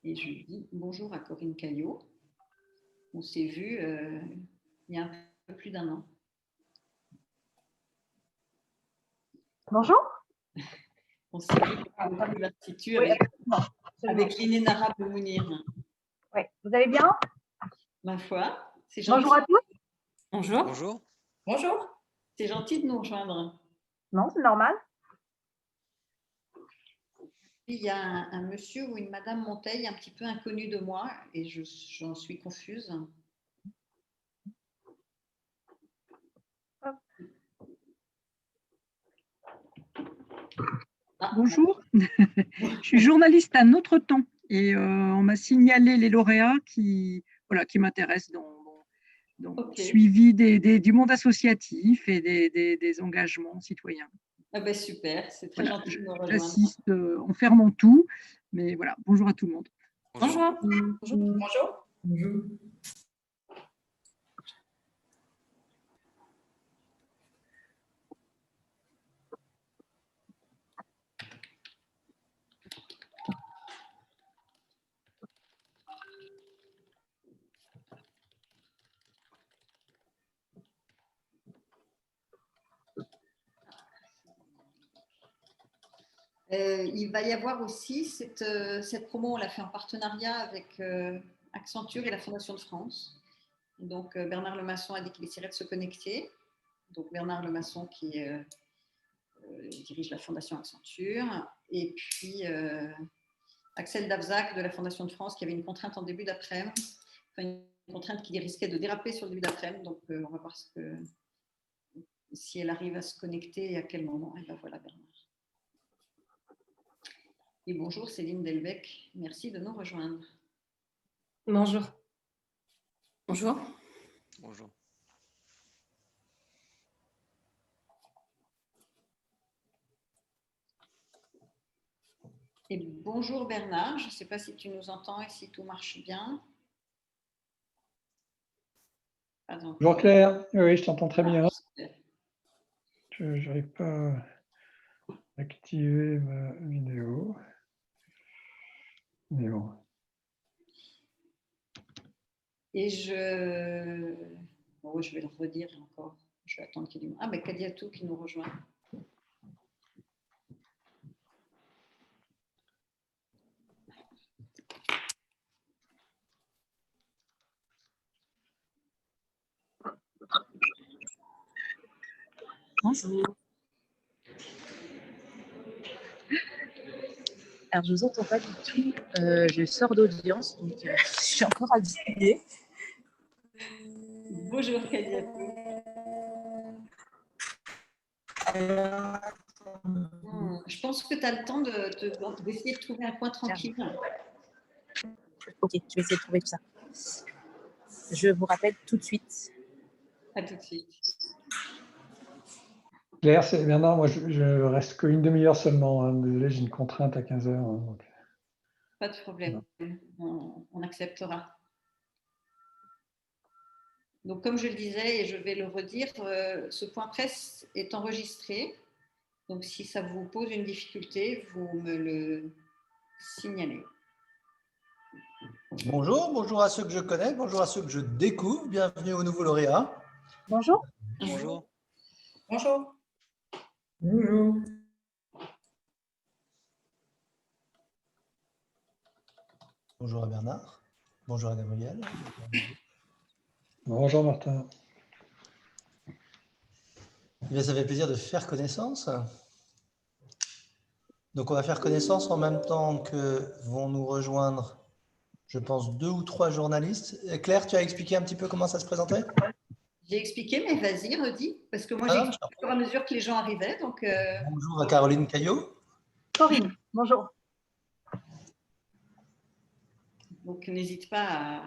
Et je dis bonjour à Corinne Caillot. On s'est vu il y a un peu plus d'un an. Bonjour. On s'est vu à l'Institut avec l'inénarrable Mounir. Oui. Vous allez bien? Ma foi, c'est gentil. Bonjour à tous. Bonjour. Bonjour. Bonjour. C'est gentil de nous rejoindre. Non, c'est normal. Il y a un monsieur ou une madame Monteil un petit peu inconnu de moi et j'en suis confuse. Bonjour, je suis journaliste à Notre Temps et on m'a signalé les lauréats qui m'intéressent dans le suivi du monde associatif et des engagements citoyens. Ah ben super, c'est très gentil de nous rejoindre. J'assiste en fermant tout, mais voilà, bonjour à tout le monde. Bonjour. Bonjour. Bonjour. Il va y avoir aussi cette promo, on l'a fait en partenariat avec Accenture et la Fondation de France. Donc Bernard Lemasson a dit qu'il essaierait de se connecter. Donc Bernard Lemasson qui dirige la Fondation Accenture. Et puis Axel Davzac de la Fondation de France qui avait une contrainte en début d'après-midi. Enfin, une contrainte qui risquait de déraper sur le début d'après-midi. Donc on va voir si elle arrive à se connecter et à quel moment. Et ben voilà Bernard. Et bonjour Céline Delbecq, merci de nous rejoindre. Bonjour. Bonjour. Bonjour. Et bonjour Bernard, je ne sais pas si tu nous entends et si tout marche bien. Bonjour Claire, oui, je t'entends très bien. Je n'arrive pas à activer ma vidéo. Mais bon. Et je vais le redire encore. Je vais attendre qu'il y ait du monde. Ah, mais Kadiatou qui nous rejoint. Bonjour. Alors, je ne vous entends pas du tout. Je sors d'audience, donc je suis encore habillée. Bonjour Kadiatou. Je pense que tu as le temps d'essayer de trouver un coin tranquille. Ok, je vais essayer de trouver tout ça. Je vous rappelle tout de suite. À tout de suite. Claire, c'est Bernard, moi je reste qu'une demi-heure seulement. Hein. Désolé, j'ai une contrainte à 15h. Hein, donc... Pas de problème, on acceptera. Donc comme je le disais et je vais le redire, ce point presse est enregistré. Donc si ça vous pose une difficulté, vous me le signalez. Bonjour, bonjour à ceux que je connais, bonjour à ceux que je découvre. Bienvenue aux nouveaux lauréats. Bonjour. Bonjour. Bonjour. Bonjour. Bonjour à Bernard. Bonjour à Gabriel. Bonjour Martin. Eh bien, ça fait plaisir de faire connaissance. Donc, on va faire connaissance en même temps que vont nous rejoindre, je pense, 2 ou 3 journalistes. Claire, tu as expliqué un petit peu comment ça se présentait? J'ai expliqué, mais vas-y, redis, parce que moi j'ai expliqué au fur et à mesure que les gens arrivaient. Donc, Bonjour à Caroline Caillot. Corinne, bonjour. Donc, n'hésite pas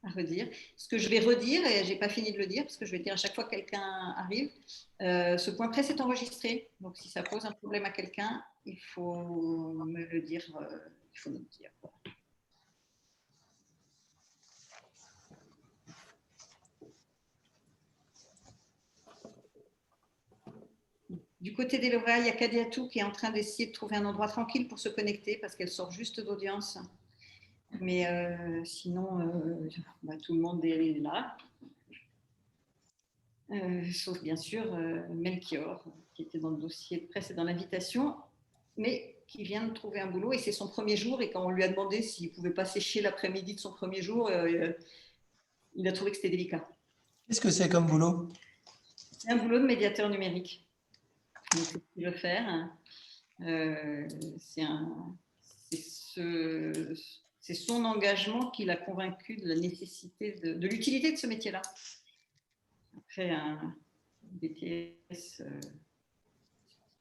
à redire. Ce que je vais redire, et je n'ai pas fini de le dire, parce que je vais dire à chaque fois que quelqu'un arrive, ce point presse est enregistré. Donc, si ça pose un problème à quelqu'un, il faut me le dire. Il faut nous le dire. Du côté des lauréats, il y a Kadiatou qui est en train d'essayer de trouver un endroit tranquille pour se connecter parce qu'elle sort juste d'audience. Mais sinon, tout le monde est là. Sauf bien sûr Melchior, qui était dans le dossier précédent l'invitation, mais qui vient de trouver un boulot et c'est son premier jour. Et quand on lui a demandé s'il ne pouvait pas sécher l'après-midi de son premier jour, il a trouvé que c'était délicat. Qu'est-ce que c'est comme boulot? C'est un boulot de médiateur numérique. Donc, c'est ce qu'il veut faire. C'est son engagement qui l'a convaincu de la nécessité, de l'utilité de ce métier-là. Après un BTS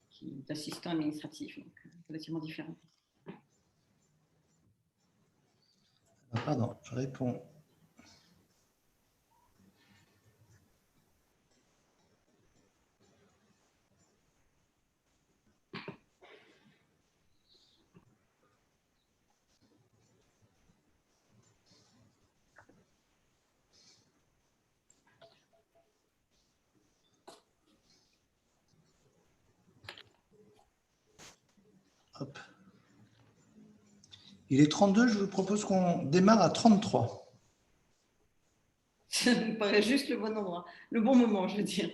qui est assistant administratif, donc relativement différent. Pardon, je réponds. Hop. Il est 32, je vous propose qu'on démarre à 33. Ça me paraît juste le bon endroit, le bon moment, je veux dire.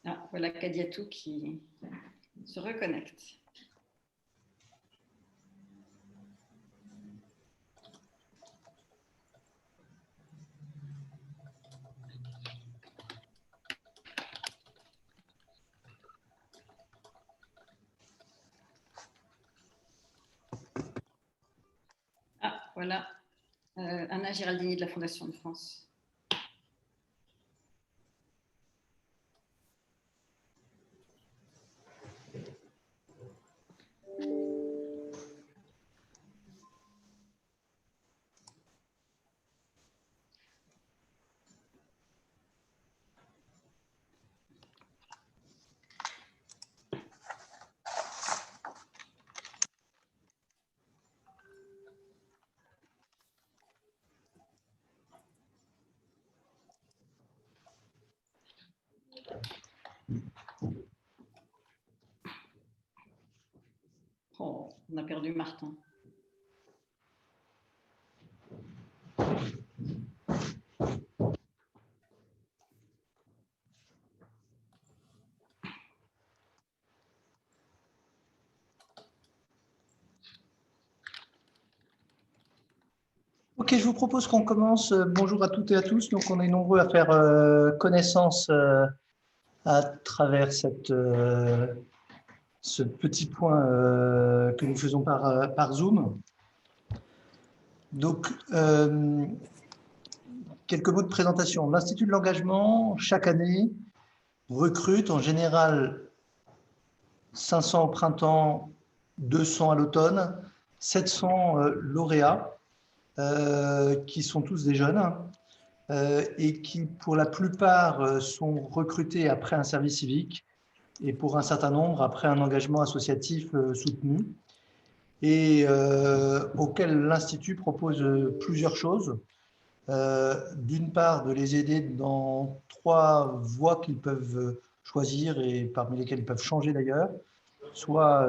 Ah, voilà Kadiatou qui se reconnecte. Ah, voilà Anna Giraldini de la Fondation de France. Oh, on a perdu Martin. Ok, je vous propose qu'on commence. Bonjour à toutes et à tous. Donc, on est nombreux à faire connaissance à travers ce petit point que nous faisons par Zoom. Donc, quelques mots de présentation. L'Institut de l'engagement, chaque année, recrute en général 500 au printemps, 200 à l'automne, 700 lauréats, qui sont tous des jeunes et qui, pour la plupart, sont recrutés après un service civique et pour un certain nombre, après un engagement associatif soutenu, et auquel l'Institut propose plusieurs choses. D'une part, de les aider dans 3 voies qu'ils peuvent choisir et parmi lesquelles ils peuvent changer d'ailleurs, soit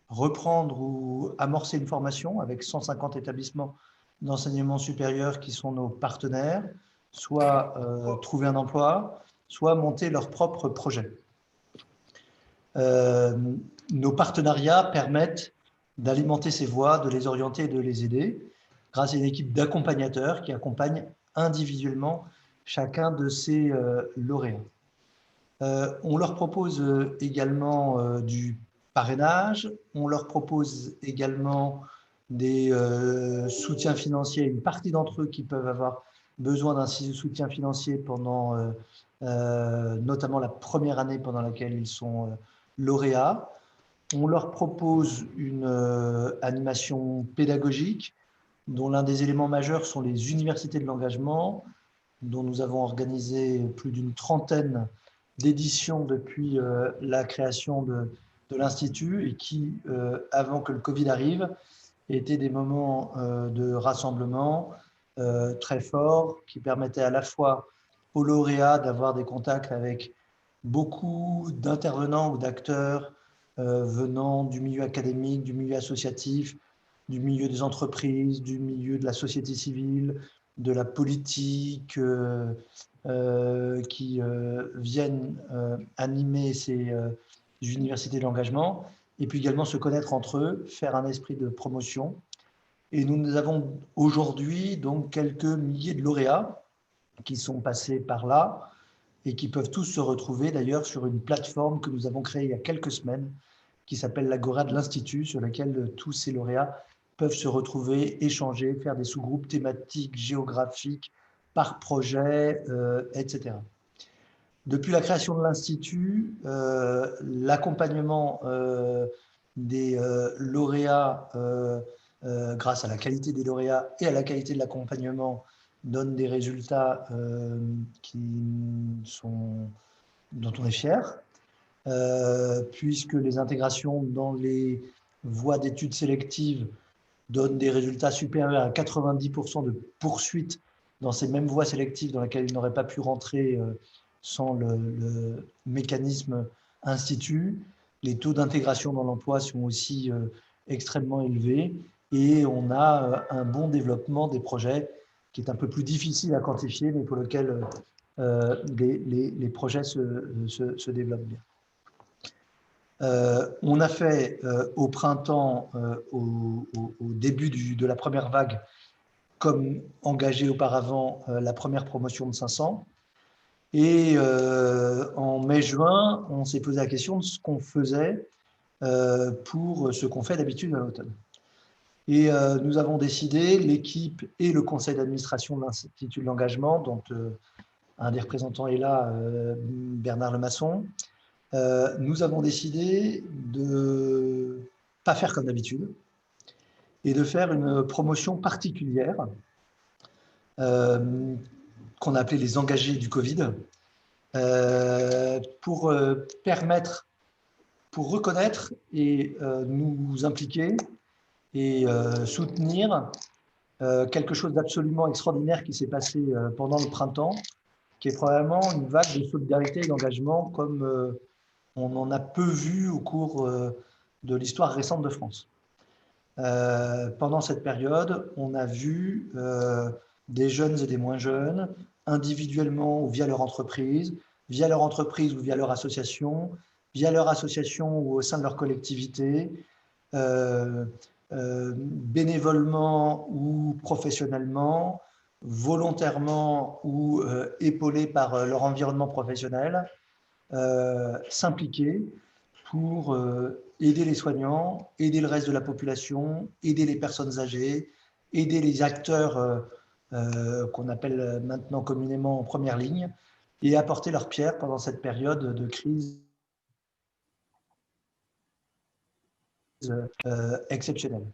reprendre ou amorcer une formation avec 150 établissements d'enseignement supérieur qui sont nos partenaires, soit trouver un emploi, soit monter leur propre projet. Nos partenariats permettent d'alimenter ces voies, de les orienter et de les aider grâce à une équipe d'accompagnateurs qui accompagnent individuellement chacun de ces lauréats. On leur propose également du parrainage, on leur propose également des soutiens financiers, une partie d'entre eux qui peuvent avoir besoin d'un soutien financier pendant notamment la première année pendant laquelle ils sont lauréats. On leur propose une animation pédagogique dont l'un des éléments majeurs sont les universités de l'engagement, dont nous avons organisé plus d'une trentaine d'édition depuis la création de l'Institut et qui, avant que le Covid arrive, étaient des moments de rassemblement très forts qui permettaient à la fois aux lauréats d'avoir des contacts avec beaucoup d'intervenants ou d'acteurs venant du milieu académique, du milieu associatif, du milieu des entreprises, du milieu de la société civile, de la politique, qui viennent animer ces universités de l'engagement, et puis également se connaître entre eux, faire un esprit de promotion. Et nous avons aujourd'hui donc quelques milliers de lauréats qui sont passés par là et qui peuvent tous se retrouver d'ailleurs sur une plateforme que nous avons créée il y a quelques semaines qui s'appelle l'Agora de l'Institut, sur laquelle tous ces lauréats peuvent se retrouver, échanger, faire des sous-groupes thématiques, géographiques, par projet, etc. Depuis la création de l'Institut, l'accompagnement des lauréats, grâce à la qualité des lauréats et à la qualité de l'accompagnement, donne des résultats dont on est fier, puisque les intégrations dans les voies d'études sélectives donnent des résultats supérieurs à 90% de poursuites dans ces mêmes voies sélectives dans lesquelles ils n'auraient pas pu rentrer sans le mécanisme Institut. Les taux d'intégration dans l'emploi sont aussi extrêmement élevés et on a un bon développement des projets qui est un peu plus difficile à quantifier, mais pour lequel les projets se développent bien. On a fait au printemps, au début de la première vague, comme engagé auparavant, la première promotion de 500. Et en mai-juin, on s'est posé la question de ce qu'on faisait pour ce qu'on fait d'habitude à l'automne. Et nous avons décidé, l'équipe et le conseil d'administration de l'Institut de l'engagement, dont un des représentants est là, Bernard Lemasson, nous avons décidé de ne pas faire comme d'habitude et de faire une promotion particulière qu'on a appelée les engagés du Covid, pour permettre, pour reconnaître et nous impliquer et soutenir quelque chose d'absolument extraordinaire qui s'est passé pendant le printemps, qui est probablement une vague de solidarité et d'engagement comme on en a peu vu au cours de l'histoire récente de France. Pendant cette période, on a vu des jeunes et des moins jeunes, individuellement ou via leur entreprise ou via leur association ou au sein de leur collectivité, bénévolement ou professionnellement, volontairement ou épaulés par leur environnement professionnel, s'impliquer pour aider les soignants, aider le reste de la population, aider les personnes âgées, aider les acteurs qu'on appelle maintenant communément en première ligne, et apporter leur pierre pendant cette période de crise exceptionnelle.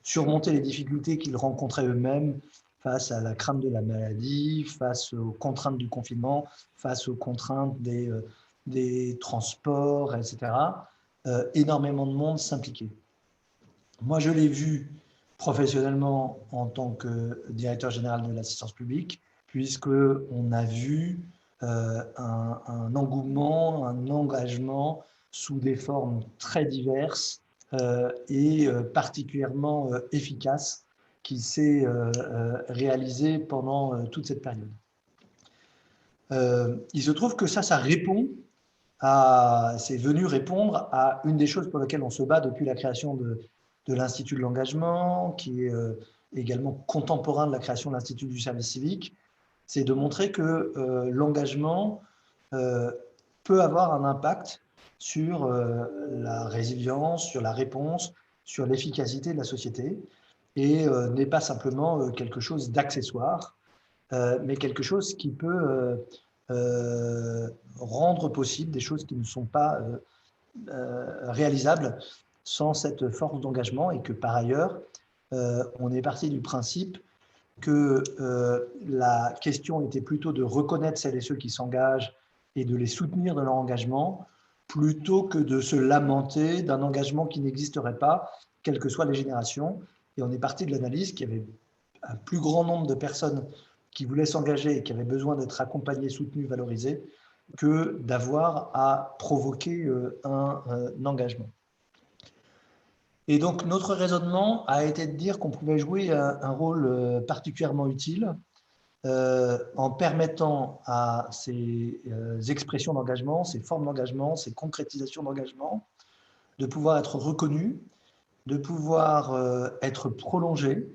Surmonter les difficultés qu'ils rencontraient eux-mêmes face à la crainte de la maladie, face aux contraintes du confinement, face aux contraintes des transports, etc. Énormément de monde s'impliquer. Moi, je l'ai vu professionnellement en tant que directeur général de l'assistance publique, puisqu'on a vu un engouement, un engagement sous des formes très diverses et particulièrement efficace qui s'est réalisé pendant toute cette période. Il se trouve que ça répond c'est venu répondre à une des choses pour lesquelles on se bat depuis la création de l'Institut de l'engagement, qui est également contemporain de la création de l'Institut du service civique, c'est de montrer que l'engagement peut avoir un impact sur la résilience, sur la réponse, sur l'efficacité de la société, et n'est pas simplement quelque chose d'accessoire, mais quelque chose qui peut rendre possible des choses qui ne sont pas réalisables sans cette force d'engagement, et que par ailleurs, on est parti du principe que la question était plutôt de reconnaître celles et ceux qui s'engagent et de les soutenir dans leur engagement, plutôt que de se lamenter d'un engagement qui n'existerait pas, quelles que soient les générations. Et on est parti de l'analyse qu'il y avait un plus grand nombre de personnes qui voulaient s'engager et qui avaient besoin d'être accompagnées, soutenues, valorisées, que d'avoir à provoquer un engagement. Et donc, notre raisonnement a été de dire qu'on pouvait jouer un rôle particulièrement utile en permettant à ces expressions d'engagement, ces formes d'engagement, ces concrétisations d'engagement, de pouvoir être reconnues, de pouvoir être prolongées,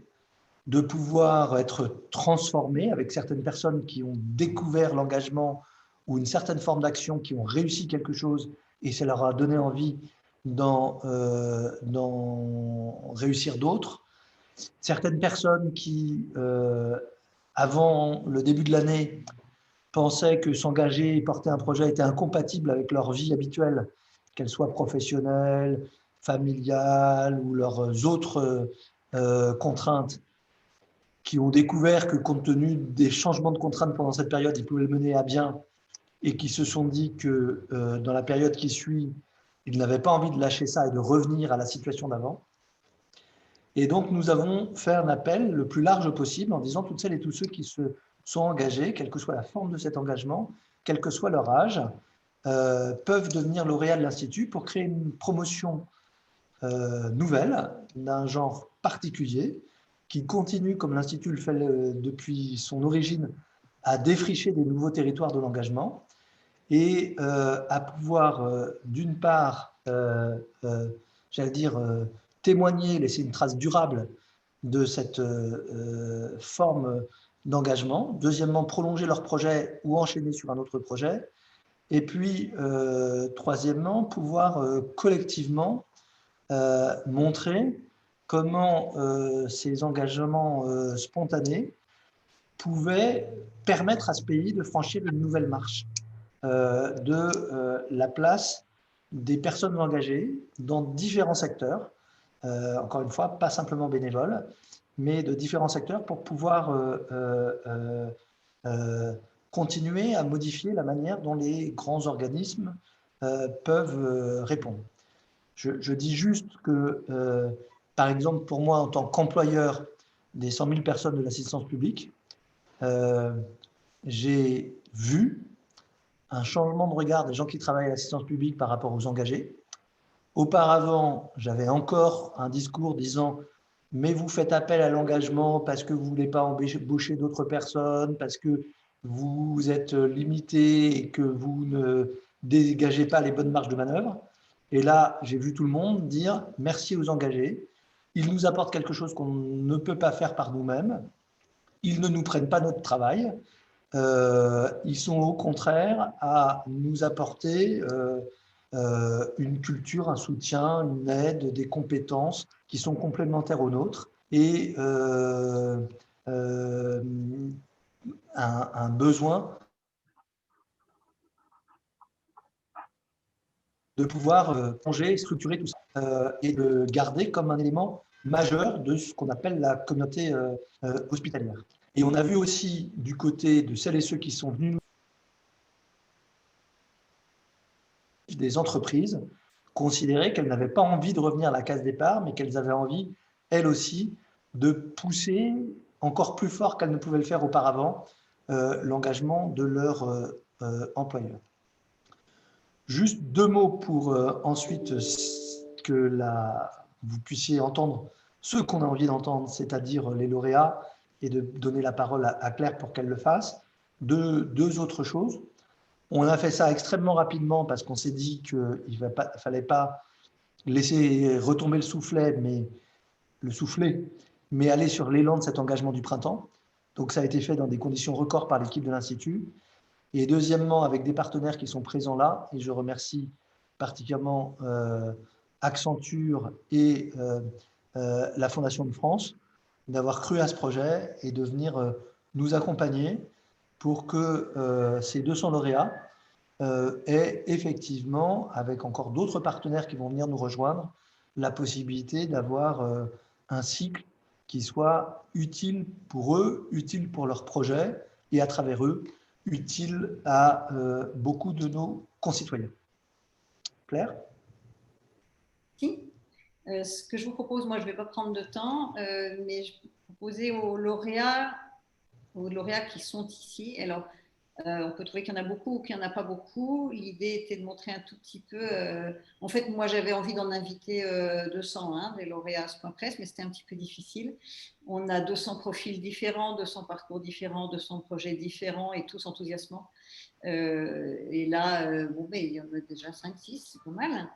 de pouvoir être transformées avec certaines personnes qui ont découvert l'engagement ou une certaine forme d'action, qui ont réussi quelque chose et ça leur a donné envie d'en réussir d'autres. Certaines personnes qui, avant le début de l'année, pensaient que s'engager et porter un projet était incompatible avec leur vie habituelle, qu'elle soit professionnelle, familiale ou leurs autres contraintes, qui ont découvert que compte tenu des changements de contraintes pendant cette période, ils pouvaient le mener à bien et qui se sont dit que dans la période qui suit, ils n'avaient pas envie de lâcher ça et de revenir à la situation d'avant. Et donc, nous avons fait un appel le plus large possible en disant toutes celles et tous ceux qui se sont engagés, quelle que soit la forme de cet engagement, quel que soit leur âge, peuvent devenir lauréats de l'Institut pour créer une promotion nouvelle d'un genre particulier qui continue, comme l'Institut le fait depuis son origine, à défricher des nouveaux territoires de l'engagement et à pouvoir, d'une part, j'allais dire, témoigner, laisser une trace durable de cette forme d'engagement. Deuxièmement, prolonger leur projet ou enchaîner sur un autre projet. Et puis, troisièmement, pouvoir collectivement montrer comment ces engagements spontanés pouvaient permettre à ce pays de franchir une nouvelle marche de la place des personnes engagées dans différents secteurs, encore une fois, pas simplement bénévoles, mais de différents secteurs pour pouvoir continuer à modifier la manière dont les grands organismes peuvent répondre. Je dis juste que, par exemple, pour moi, en tant qu'employeur des 100 000 personnes de l'assistance publique, j'ai vu un changement de regard des gens qui travaillent à l'assistance publique par rapport aux engagés. Auparavant, j'avais encore un discours disant « mais vous faites appel à l'engagement parce que vous ne voulez pas embaucher d'autres personnes, parce que vous êtes limité et que vous ne dégagez pas les bonnes marges de manœuvre ». Et là, j'ai vu tout le monde dire « merci aux engagés, ils nous apportent quelque chose qu'on ne peut pas faire par nous-mêmes, ils ne nous prennent pas notre travail, ils sont au contraire à nous apporter une culture, un soutien, une aide, des compétences qui sont complémentaires aux nôtres et un besoin de pouvoir plonger et structurer tout ça et de garder comme un élément majeur de ce qu'on appelle la communauté hospitalière. Et on a vu aussi du côté de celles et ceux qui sont venus des entreprises considérer qu'elles n'avaient pas envie de revenir à la case départ, mais qu'elles avaient envie, elles aussi, de pousser encore plus fort qu'elles ne pouvaient le faire auparavant l'engagement de leur employeur. Juste deux mots pour ensuite que vous puissiez entendre ce qu'on a envie d'entendre, c'est-à-dire les lauréats, et de donner la parole à Claire pour qu'elle le fasse. Deux autres choses. On a fait ça extrêmement rapidement parce qu'on s'est dit qu'il ne fallait pas laisser retomber le soufflet, mais aller sur l'élan de cet engagement du printemps. Donc ça a été fait dans des conditions records par l'équipe de l'Institut. Et deuxièmement, avec des partenaires qui sont présents là, et je remercie particulièrement Accenture et la Fondation de France d'avoir cru à ce projet et de venir nous accompagner pour que ces 200 lauréats aient effectivement, avec encore d'autres partenaires qui vont venir nous rejoindre, la possibilité d'avoir un cycle qui soit utile pour eux, utile pour leur projet et à travers eux, utile à beaucoup de nos concitoyens. Claire ? Si. Ce que je vous propose, moi je ne vais pas prendre de temps, mais je vais proposer aux lauréats qui sont ici. Alors, on peut trouver qu'il y en a beaucoup ou qu'il n'y en a pas beaucoup. L'idée était de montrer un tout petit peu. En fait, moi, j'avais envie d'en inviter 200, des lauréats à ce point presse, mais c'était un petit peu difficile. On a 200 profils différents, 200 parcours différents, 200 projets différents et tous enthousiasmants. Et là, il y en a déjà 5-6, c'est pas mal.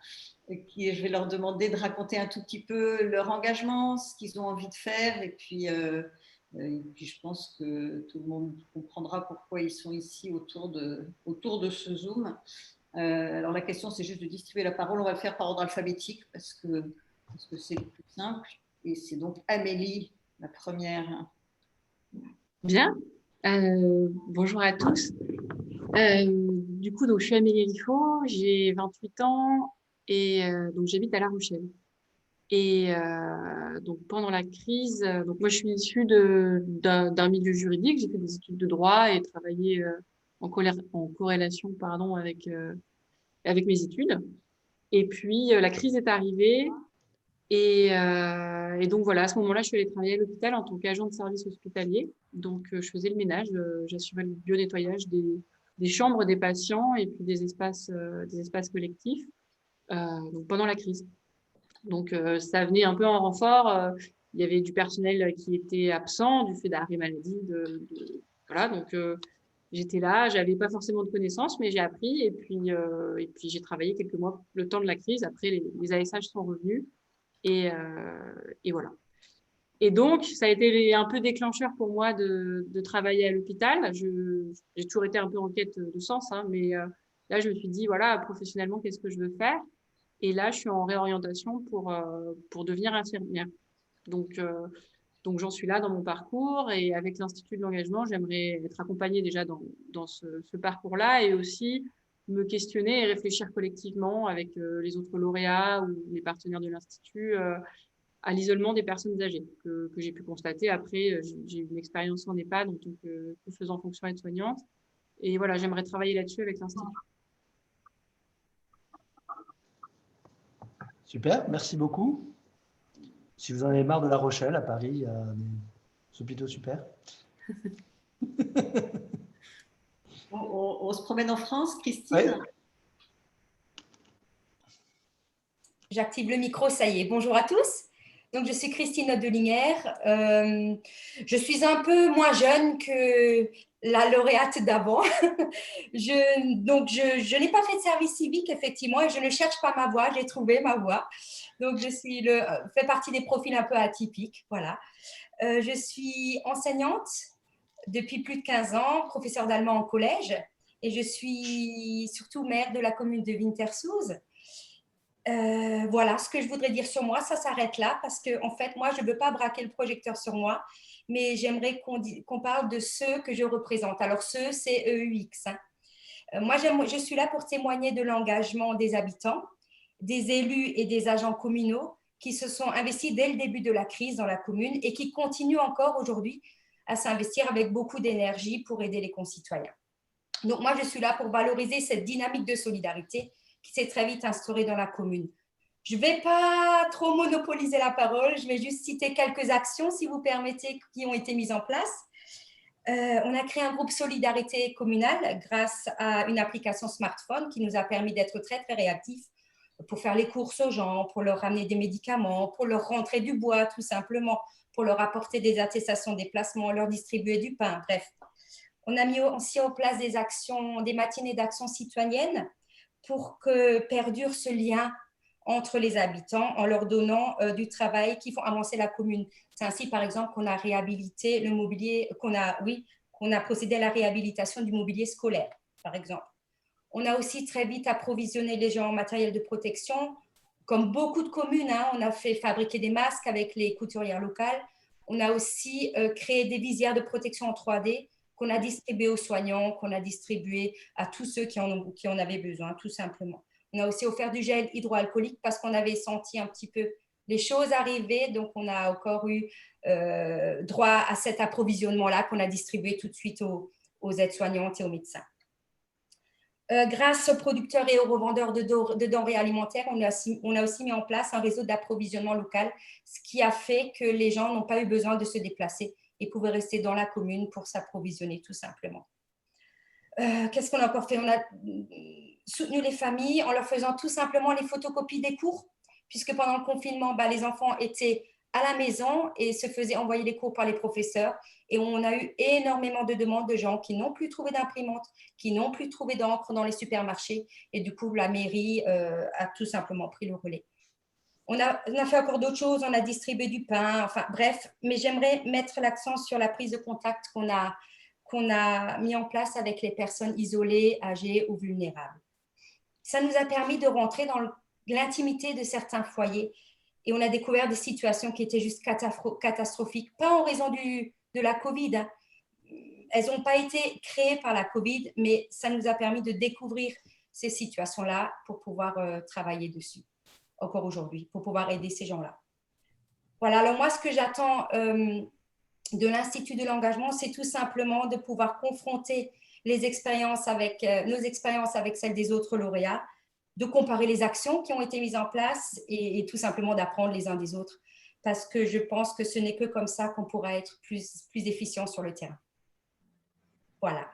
Je vais leur demander de raconter un tout petit peu leur engagement, ce qu'ils ont envie de faire, et puis je pense que tout le monde comprendra pourquoi ils sont ici autour de ce Zoom. Alors la question, c'est juste de distribuer la parole. On va le faire par ordre alphabétique parce que c'est le plus simple. Et c'est donc Amélie, la première. Bien. Bonjour à tous. Du coup, donc, je suis Amélie Riffaut, j'ai 28 ans et donc j'habite à La Rochelle. Et donc pendant la crise, donc moi je suis issue d'un milieu juridique, j'ai fait des études de droit et travaillé en corrélation avec mes études. Et puis la crise est arrivée et donc voilà, à ce moment-là, je suis allée travailler à l'hôpital en tant qu'agent de service hospitalier. Donc je faisais le ménage, j'assurais le bio-nettoyage des chambres des patients et puis des espaces collectifs donc pendant la crise. Donc, ça venait un peu en renfort. Il y avait du personnel qui était absent du fait d'arrêt maladie. Voilà, donc j'étais là. Je n'avais pas forcément de connaissances, mais j'ai appris. Et puis j'ai travaillé quelques mois le temps de la crise. Après, les ASH sont revenus. Et voilà. Et donc, ça a été un peu déclencheur pour moi de travailler à l'hôpital. J'ai toujours été un peu en quête de sens, mais là, je me suis dit, voilà, professionnellement, qu'est-ce que je veux faire ? Et là, je suis en réorientation pour devenir infirmière. Donc j'en suis là dans mon parcours et avec l'Institut de l'engagement, j'aimerais être accompagnée déjà dans ce parcours-là et aussi me questionner et réfléchir collectivement avec les autres lauréats ou les partenaires de l'Institut à l'isolement des personnes âgées que j'ai pu constater. Après, j'ai eu une expérience en EHPAD en tant que faisant fonction aide-soignante. Et voilà, j'aimerais travailler là-dessus avec l'Institut. Super, merci beaucoup. Si vous en avez marre de La Rochelle, à Paris, il y a des hôpitaux super. On se promène en France, Christine? Ouais. J'active le micro, ça y est. Bonjour à tous. Donc, je suis Christine Odellinger. Je suis un peu moins jeune que la lauréate d'avant. Je n'ai pas fait de service civique, effectivement, et je ne cherche pas ma voie. J'ai trouvé ma voie. Donc, je fais partie des profils un peu atypiques. Voilà. Je suis enseignante depuis plus de 15 ans, professeure d'allemand en collège, et je suis surtout maire de la commune de Winterthur. Voilà ce que je voudrais dire sur moi, ça s'arrête là parce que en fait, moi, je ne veux pas braquer le projecteur sur moi, mais j'aimerais qu'on parle de ceux que je représente. Alors, ceux, c'est EUX. Moi, je suis là pour témoigner de l'engagement des habitants, des élus et des agents communaux qui se sont investis dès le début de la crise dans la commune et qui continuent encore aujourd'hui à s'investir avec beaucoup d'énergie pour aider les concitoyens. Donc, moi, je suis là pour valoriser cette dynamique de solidarité qui s'est très vite instaurée dans la commune. Je ne vais pas trop monopoliser la parole, je vais juste citer quelques actions, si vous permettez, qui ont été mises en place. On a créé un groupe Solidarité communale grâce à une application smartphone qui nous a permis d'être très, très réactifs pour faire les courses aux gens, pour leur ramener des médicaments, pour leur rentrer du bois, tout simplement, pour leur apporter des attestations de déplacement, leur distribuer du pain, bref. On a mis aussi en place des actions, des matinées d'action citoyenne pour que perdure ce lien entre les habitants en leur donnant du travail qui font avancer la commune. C'est ainsi, par exemple, qu'on a réhabilité le mobilier, qu'on a procédé à la réhabilitation du mobilier scolaire, par exemple. On a aussi très vite approvisionné les gens en matériel de protection. Comme beaucoup de communes, on a fait fabriquer des masques avec les couturières locales. On a aussi créé des visières de protection en 3D qu'on a distribuées aux soignants, qu'on a distribuées à tous ceux qui en avaient besoin, tout simplement. On a aussi offert du gel hydroalcoolique parce qu'on avait senti un petit peu les choses arrivaient, donc on a encore eu droit à cet approvisionnement-là qu'on a distribué tout de suite aux aides-soignantes et aux médecins. Grâce aux producteurs et aux revendeurs de denrées alimentaires, on a aussi mis en place un réseau d'approvisionnement local, ce qui a fait que les gens n'ont pas eu besoin de se déplacer et pouvaient rester dans la commune pour s'approvisionner tout simplement. Qu'est-ce qu'on a encore fait? On a soutenu les familles en leur faisant tout simplement les photocopies des cours, puisque pendant le confinement, les enfants étaient à la maison et se faisaient envoyer les cours par les professeurs. Et on a eu énormément de demandes de gens qui n'ont plus trouvé d'imprimante, qui n'ont plus trouvé d'encre dans les supermarchés. Et du coup, la mairie a tout simplement pris le relais. On a fait encore d'autres choses, on a distribué du pain, enfin bref. Mais j'aimerais mettre l'accent sur la prise de contact qu'on a mis en place avec les personnes isolées, âgées ou vulnérables. Ça nous a permis de rentrer dans l'intimité de certains foyers et on a découvert des situations qui étaient juste catastrophiques, pas en raison de la Covid. Hein. Elles n'ont pas été créées par la Covid, mais ça nous a permis de découvrir ces situations-là pour pouvoir travailler dessus, encore aujourd'hui, pour pouvoir aider ces gens-là. Voilà, alors moi, ce que j'attends de l'Institut de l'engagement, c'est tout simplement de pouvoir confronter les expériences avec, nos expériences avec celles des autres lauréats, de comparer les actions qui ont été mises en place et tout simplement d'apprendre les uns des autres. Parce que je pense que ce n'est que comme ça qu'on pourra être plus efficient sur le terrain. Voilà.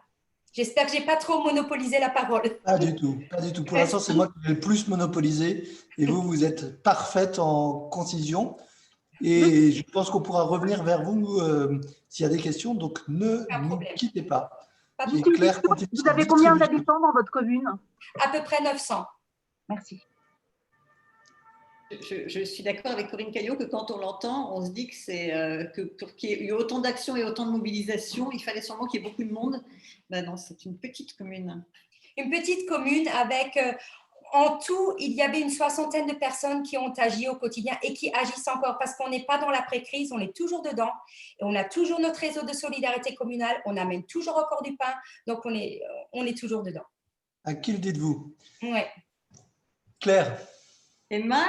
J'espère que je n'ai pas trop monopolisé la parole. Pas du tout, pas du tout. Pour l'instant, c'est moi qui vais le plus monopoliser et vous êtes parfaite en concision. Et je pense qu'on pourra revenir vers vous s'il y a des questions. Donc, ne quittez pas. Et Claire, vous avez combien d'habitants dans votre commune? À peu près 900. Merci. Je suis d'accord avec Corinne Caillot que quand on l'entend, on se dit que pour qu'il y ait eu autant d'actions et autant de mobilisation, il fallait sûrement qu'il y ait beaucoup de monde. Ben non, c'est une petite commune. Une petite commune avec, en tout, il y avait une 60aine de personnes qui ont agi au quotidien et qui agissent encore parce qu'on n'est pas dans l'après-crise, on est toujours dedans et on a toujours notre réseau de solidarité communale, on amène toujours encore du pain, donc on est toujours dedans. À qui le dites-vous? Oui. Claire. Emma,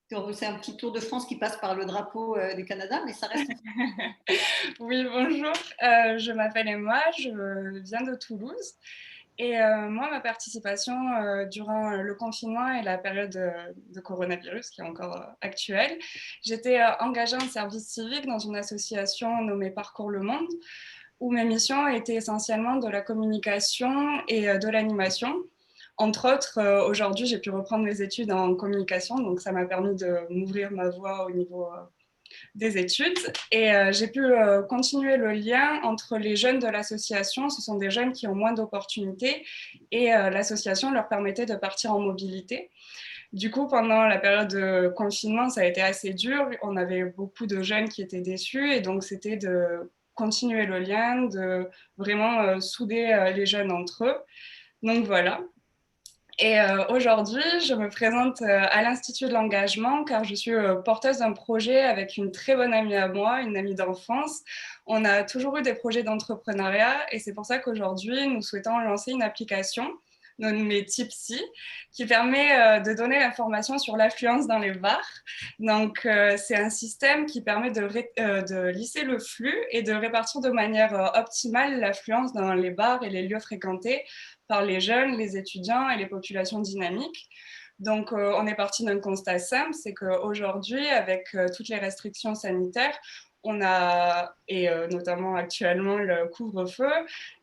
c'est un petit tour de France qui passe par le drapeau du Canada, mais ça reste… Oui, bonjour, je m'appelle Emma, je viens de Toulouse. Et moi, ma participation durant le confinement et la période de coronavirus qui est encore actuelle, j'étais engagée en service civique dans une association nommée Parcours le Monde, où mes missions étaient essentiellement de la communication et de l'animation. Entre autres, aujourd'hui, j'ai pu reprendre mes études en communication, donc ça m'a permis de m'ouvrir ma voie au niveau des études. Et j'ai pu continuer le lien entre les jeunes de l'association. Ce sont des jeunes qui ont moins d'opportunités et l'association leur permettait de partir en mobilité. Du coup, pendant la période de confinement, ça a été assez dur. On avait beaucoup de jeunes qui étaient déçus et donc c'était de continuer le lien, de vraiment souder les jeunes entre eux. Donc voilà. Et aujourd'hui, je me présente à l'Institut de l'engagement car je suis porteuse d'un projet avec une très bonne amie à moi, une amie d'enfance. On a toujours eu des projets d'entrepreneuriat et c'est pour ça qu'aujourd'hui, nous souhaitons lancer une application nommée Tipsy qui permet de donner l'information sur l'affluence dans les bars. Donc, c'est un système qui permet de lisser le flux et de répartir de manière optimale l'affluence dans les bars et les lieux fréquentés par les jeunes, les étudiants et les populations dynamiques. Donc, on est parti d'un constat simple, c'est qu'aujourd'hui, avec toutes les restrictions sanitaires, on a, et notamment actuellement le couvre-feu,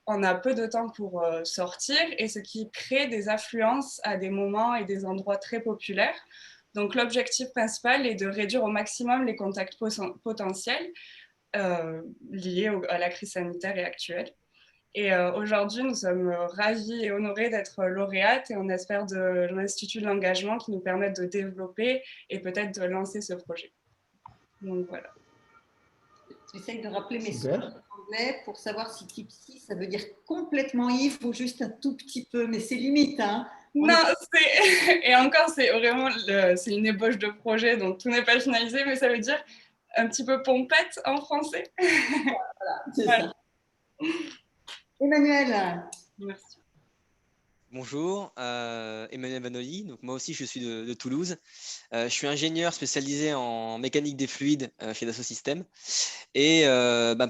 on a peu de temps pour sortir et ce qui crée des affluences à des moments et des endroits très populaires. Donc, l'objectif principal est de réduire au maximum les contacts potentiels liés à la crise sanitaire et actuelle. Et aujourd'hui, nous sommes ravis et honorés d'être lauréates et on espère de l'Institut de l'engagement qui nous permettent de développer et peut-être de lancer ce projet. Donc voilà. J'essaye de rappeler mes sources en anglais pour savoir si Tipsy, ça veut dire complètement ivre ou juste un tout petit peu, mais c'est limite. Hein. Non, et encore, c'est vraiment c'est une ébauche de projet, donc tout n'est pas finalisé, mais ça veut dire un petit peu pompette en français. Voilà, c'est ça. Emmanuel. Merci. Bonjour, Emmanuel Vanoli. Donc moi aussi, je suis de Toulouse. Je suis ingénieur spécialisé en mécanique des fluides chez Dassault Systèmes. Et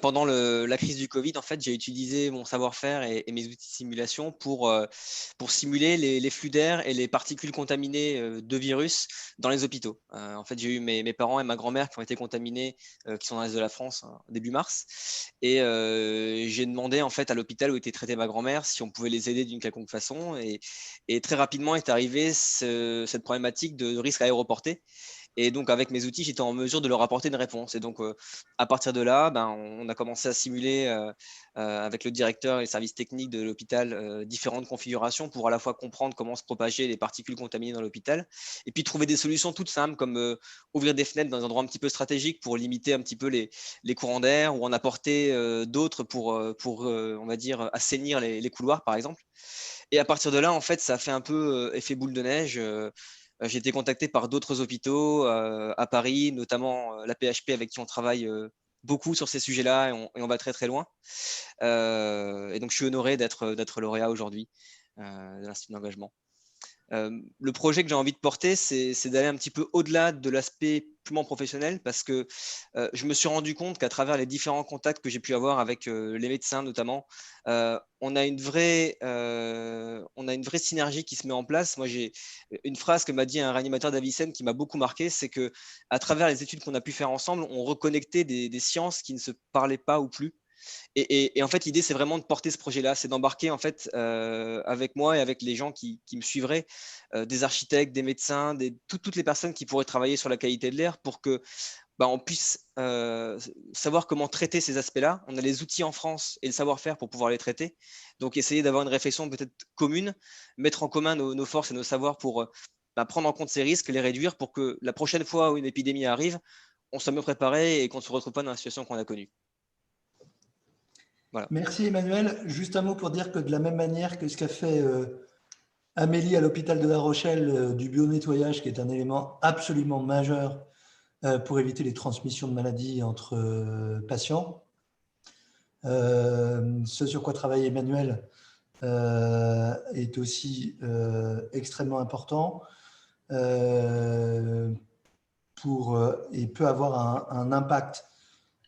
pendant la crise du Covid, en fait, j'ai utilisé mon savoir-faire et mes outils de simulation pour simuler les flux d'air et les particules contaminées de virus dans les hôpitaux. En fait, j'ai eu mes parents et ma grand-mère qui ont été contaminés, qui sont dans l'est de la France début mars. Et j'ai demandé en fait à l'hôpital où était traitée ma grand-mère si on pouvait les aider d'une quelconque façon. Et très rapidement est arrivée cette problématique de risque aéroporté. Et donc, avec mes outils, j'étais en mesure de leur apporter une réponse. Et donc, à partir de là, on a commencé à simuler avec le directeur et les services techniques de l'hôpital différentes configurations pour à la fois comprendre comment se propageaient les particules contaminées dans l'hôpital et puis trouver des solutions toutes simples comme ouvrir des fenêtres dans un endroit un petit peu stratégique pour limiter un petit peu les courants d'air ou en apporter d'autres pour on va dire, assainir les couloirs, par exemple. Et à partir de là, en fait, ça a fait un peu effet boule de neige. J'ai été contacté par d'autres hôpitaux à Paris, notamment la PHP avec qui on travaille beaucoup sur ces sujets-là et on va très très loin. Et donc, je suis honoré d'être lauréat aujourd'hui de l'Institut d'engagement. Le projet que j'ai envie de porter, c'est d'aller un petit peu au-delà de l'aspect purement professionnel parce que je me suis rendu compte qu'à travers les différents contacts que j'ai pu avoir avec les médecins notamment, on a une vraie synergie qui se met en place. Moi, j'ai une phrase que m'a dit un réanimateur d'Avicenne qui m'a beaucoup marqué, c'est que à travers les études qu'on a pu faire ensemble, on reconnectait des sciences qui ne se parlaient pas ou plus. Et en fait, l'idée, c'est vraiment de porter ce projet-là, c'est d'embarquer en fait avec moi et avec les gens qui me suivraient, des architectes, des médecins, toutes les personnes qui pourraient travailler sur la qualité de l'air pour que on puisse savoir comment traiter ces aspects-là. On a les outils en France et le savoir-faire pour pouvoir les traiter. Donc, essayer d'avoir une réflexion peut-être commune, mettre en commun nos forces et nos savoirs pour prendre en compte ces risques, les réduire pour que la prochaine fois où une épidémie arrive, on soit mieux préparé et qu'on ne se retrouve pas dans la situation qu'on a connue. Voilà. Merci Emmanuel. Juste un mot pour dire que de la même manière que ce qu'a fait Amélie à l'hôpital de La Rochelle du bio-nettoyage, qui est un élément absolument majeur pour éviter les transmissions de maladies entre patients, ce sur quoi travaille Emmanuel est aussi extrêmement important et peut avoir un impact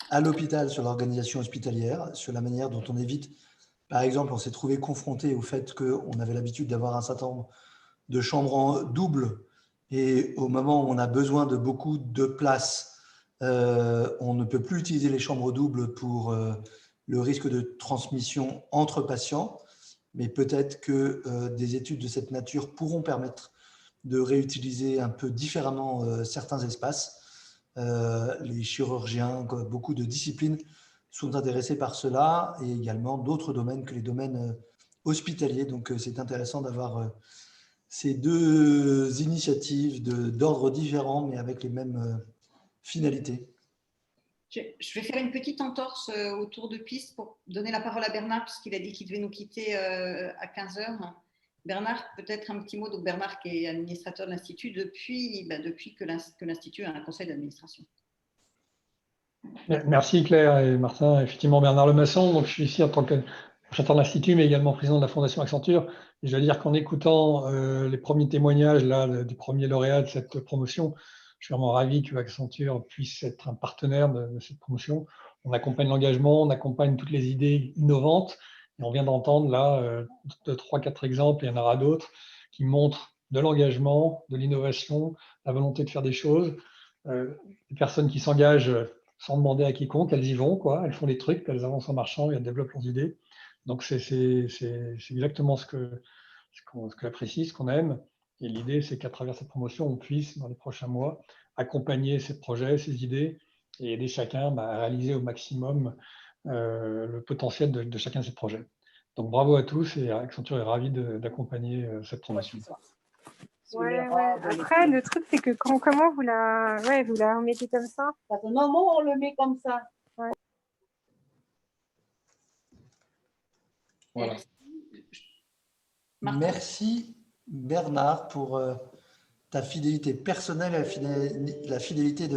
à l'hôpital sur l'organisation hospitalière, sur la manière dont on évite. Par exemple, on s'est trouvé confronté au fait qu'on avait l'habitude d'avoir un certain nombre de chambres en double et au moment où on a besoin de beaucoup de place, on ne peut plus utiliser les chambres doubles pour le risque de transmission entre patients, mais peut-être que des études de cette nature pourront permettre de réutiliser un peu différemment certains espaces. Les chirurgiens, beaucoup de disciplines sont intéressés par cela et également d'autres domaines que les domaines hospitaliers. Donc, c'est intéressant d'avoir ces deux initiatives d'ordre différents, mais avec les mêmes finalités. Je vais faire une petite entorse autour de piste pour donner la parole à Bernard, puisqu'il a dit qu'il devait nous quitter à 15h. Bernard, peut-être un petit mot. Donc Bernard qui est administrateur de l'Institut depuis que l'Institut a un conseil d'administration. Merci Claire et Martin. Effectivement, Bernard Lemasson. Donc, je suis ici en tant que administrateur de l'Institut, mais également président de la Fondation Accenture. Et je dois dire qu'en écoutant les premiers témoignages des premiers lauréats de cette promotion, je suis vraiment ravi que Accenture puisse être un partenaire de cette promotion. On accompagne l'engagement, on accompagne toutes les idées innovantes. Et on vient d'entendre là 3-4 exemples, et il y en aura d'autres, qui montrent de l'engagement, de l'innovation, la volonté de faire des choses. Les personnes qui s'engagent sans demander à quiconque, elles y vont, quoi. Elles font des trucs, puis elles avancent en marchant et elles développent leurs idées. Donc c'est exactement ce qu'on apprécie, ce qu'on aime. Et l'idée, c'est qu'à travers cette promotion, on puisse, dans les prochains mois, accompagner ces projets, ces idées, et aider chacun à réaliser au maximum le potentiel de chacun de ces projets. Donc bravo à tous, et Accenture est ravi d'accompagner cette promotion. Ouais. Après, le truc, c'est que comment vous la remettez comme ça? Normalement, on le met comme ça. Ouais. Voilà. Merci Bernard pour ta fidélité personnelle, la fidélité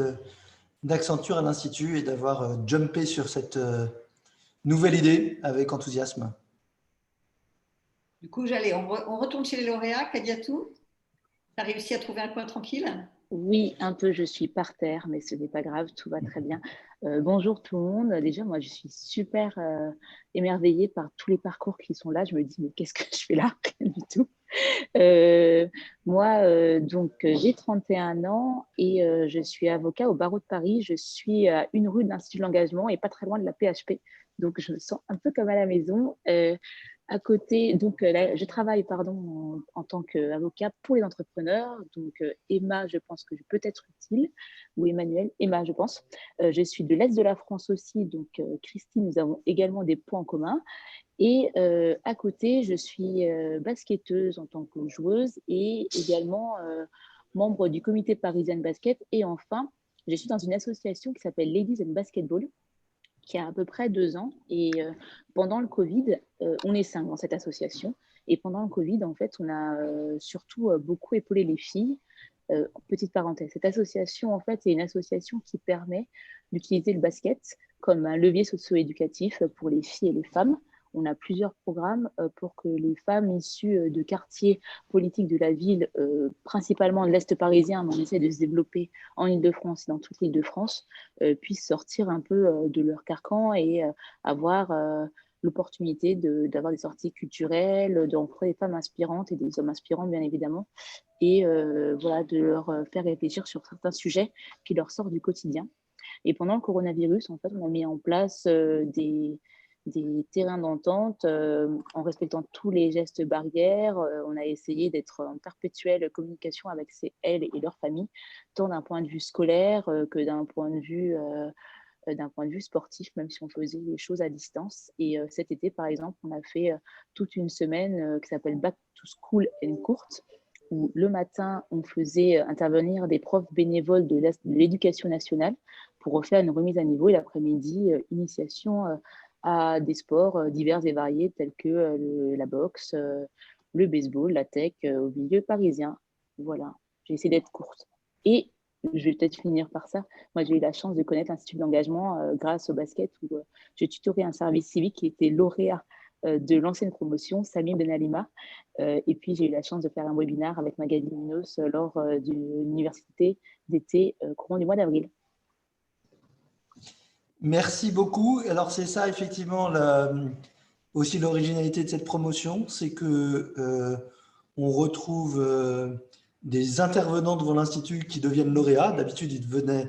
d'Accenture à l'Institut et d'avoir jumpé sur cette nouvelle idée avec enthousiasme. Du coup, on retourne chez les lauréats. Kadiatou, tu as réussi à trouver un coin tranquille? Oui, un peu, je suis par terre, mais ce n'est pas grave, tout va très bien. Bonjour tout le monde. Déjà, moi, je suis super émerveillée par tous les parcours qui sont là. Je me dis, mais qu'est-ce que je fais là? Rien du tout. Moi, donc, j'ai 31 ans et je suis avocat au barreau de Paris. Je suis à une rue de l'Institut de l'engagement et pas très loin de la PHP. Donc, je me sens un peu comme à la maison. À côté, donc, là, je travaille en tant qu'avocat pour les entrepreneurs. Donc, Emma, je pense que je peux être utile, ou Emmanuel, Emma, je pense. Je suis de l'Est de la France aussi. Donc, Christine, nous avons également des points en commun. Et à côté, je suis basketteuse en tant que joueuse et également membre du comité parisien de basket. Et enfin, je suis dans une association qui s'appelle Ladies and Basketball, qui a à peu près 2 ans. Et pendant le Covid, on est 5 dans cette association. Et pendant le Covid, en fait, on a surtout beaucoup épaulé les filles. Petite parenthèse, cette association, en fait, c'est une association qui permet d'utiliser le basket comme un levier socio-éducatif pour les filles et les femmes. On a plusieurs programmes pour que les femmes issues de quartiers politiques de la ville, principalement de l'Est parisien, mais on essaie de se développer en Île-de-France et dans toute l'Île-de-France, puissent sortir un peu de leur carcan et avoir l'opportunité d'avoir des sorties culturelles, de rencontrer des femmes inspirantes et des hommes inspirants, bien évidemment, et voilà, de leur faire réfléchir sur certains sujets qui leur sortent du quotidien. Et pendant le coronavirus, en fait, on a mis en place des terrains d'entente en respectant tous les gestes barrières. On a essayé d'être en perpétuelle communication avec elles et leurs familles, tant d'un point de vue scolaire que d'un point de vue sportif, même si on faisait les choses à distance. Et cet été, par exemple, on a fait toute une semaine qui s'appelle Back to School and Court, où le matin, on faisait intervenir des profs bénévoles de l'éducation nationale pour faire une remise à niveau, et l'après-midi, initiation à des sports divers et variés tels que la boxe, le baseball, la tech au milieu parisien. Voilà, j'ai essayé d'être courte. Et je vais peut-être finir par ça. Moi, j'ai eu la chance de connaître l'Institut de l'engagement grâce au basket, où j'ai tutoré un service civique qui était lauréat de l'ancienne promotion, Samir Benalima. Et puis, j'ai eu la chance de faire un webinaire avec Magali Minos lors d'une université d'été courant du mois d'avril. Merci beaucoup. Alors, c'est ça, effectivement, aussi l'originalité de cette promotion, c'est que on retrouve des intervenants devant l'Institut qui deviennent lauréats. D'habitude, ils venaient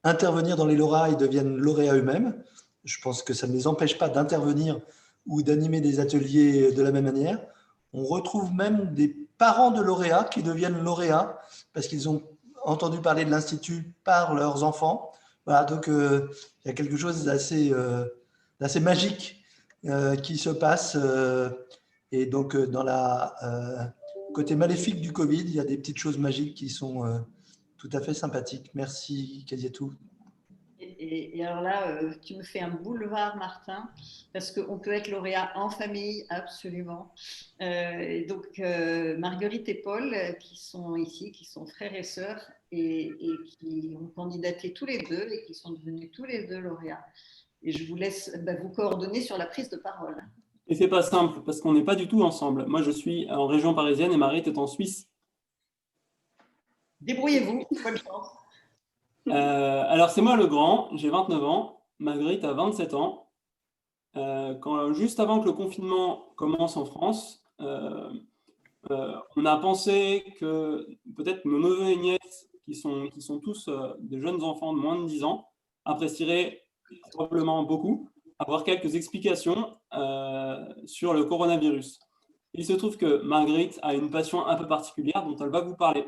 intervenir dans les lauréats, ils deviennent lauréats eux-mêmes. Je pense que ça ne les empêche pas d'intervenir ou d'animer des ateliers de la même manière. On retrouve même des parents de lauréats qui deviennent lauréats parce qu'ils ont entendu parler de l'Institut par leurs enfants. Voilà, donc il y a quelque chose d'assez magique qui se passe. Et donc, dans la côté maléfique du Covid, il y a des petites choses magiques qui sont tout à fait sympathiques. Merci, Kadiatou. Et alors là, tu me fais un boulevard, Martin, parce qu'on peut être lauréat en famille, absolument. Et donc, Marguerite et Paul, qui sont ici, qui sont frères et sœurs, et qui ont candidaté tous les deux, et qui sont devenus tous les deux lauréats. Et je vous laisse vous coordonner sur la prise de parole. Et c'est pas simple, parce qu'on n'est pas du tout ensemble. Moi, je suis en région parisienne et Marguerite est en Suisse. Débrouillez-vous, bonne chance. Alors, c'est moi le grand, j'ai 29 ans, Marguerite a 27 ans. Juste avant que le confinement commence en France, on a pensé que peut-être nos neveux et nièces, qui sont tous des jeunes enfants de moins de 10 ans, apprécieraient probablement beaucoup avoir quelques explications sur le coronavirus. Il se trouve que Marguerite a une passion un peu particulière dont elle va vous parler.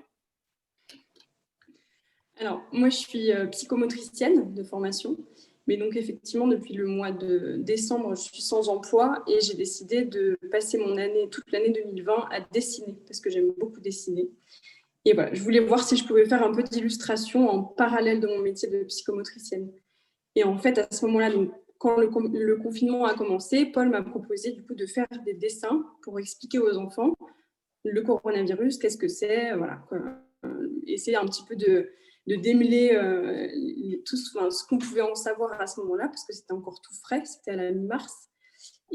Alors, moi, je suis psychomotricienne de formation, mais donc effectivement, depuis le mois de décembre, je suis sans emploi et j'ai décidé de passer toute l'année 2020 à dessiner, parce que j'aime beaucoup dessiner. Et voilà, je voulais voir si je pouvais faire un peu d'illustration en parallèle de mon métier de psychomotricienne. Et en fait, à ce moment-là, donc, quand le confinement a commencé, Paul m'a proposé du coup de faire des dessins pour expliquer aux enfants le coronavirus, qu'est-ce que c'est, voilà, essayer un petit peu de démêler ce qu'on pouvait en savoir à ce moment-là, parce que c'était encore tout frais, c'était à la mi-mars.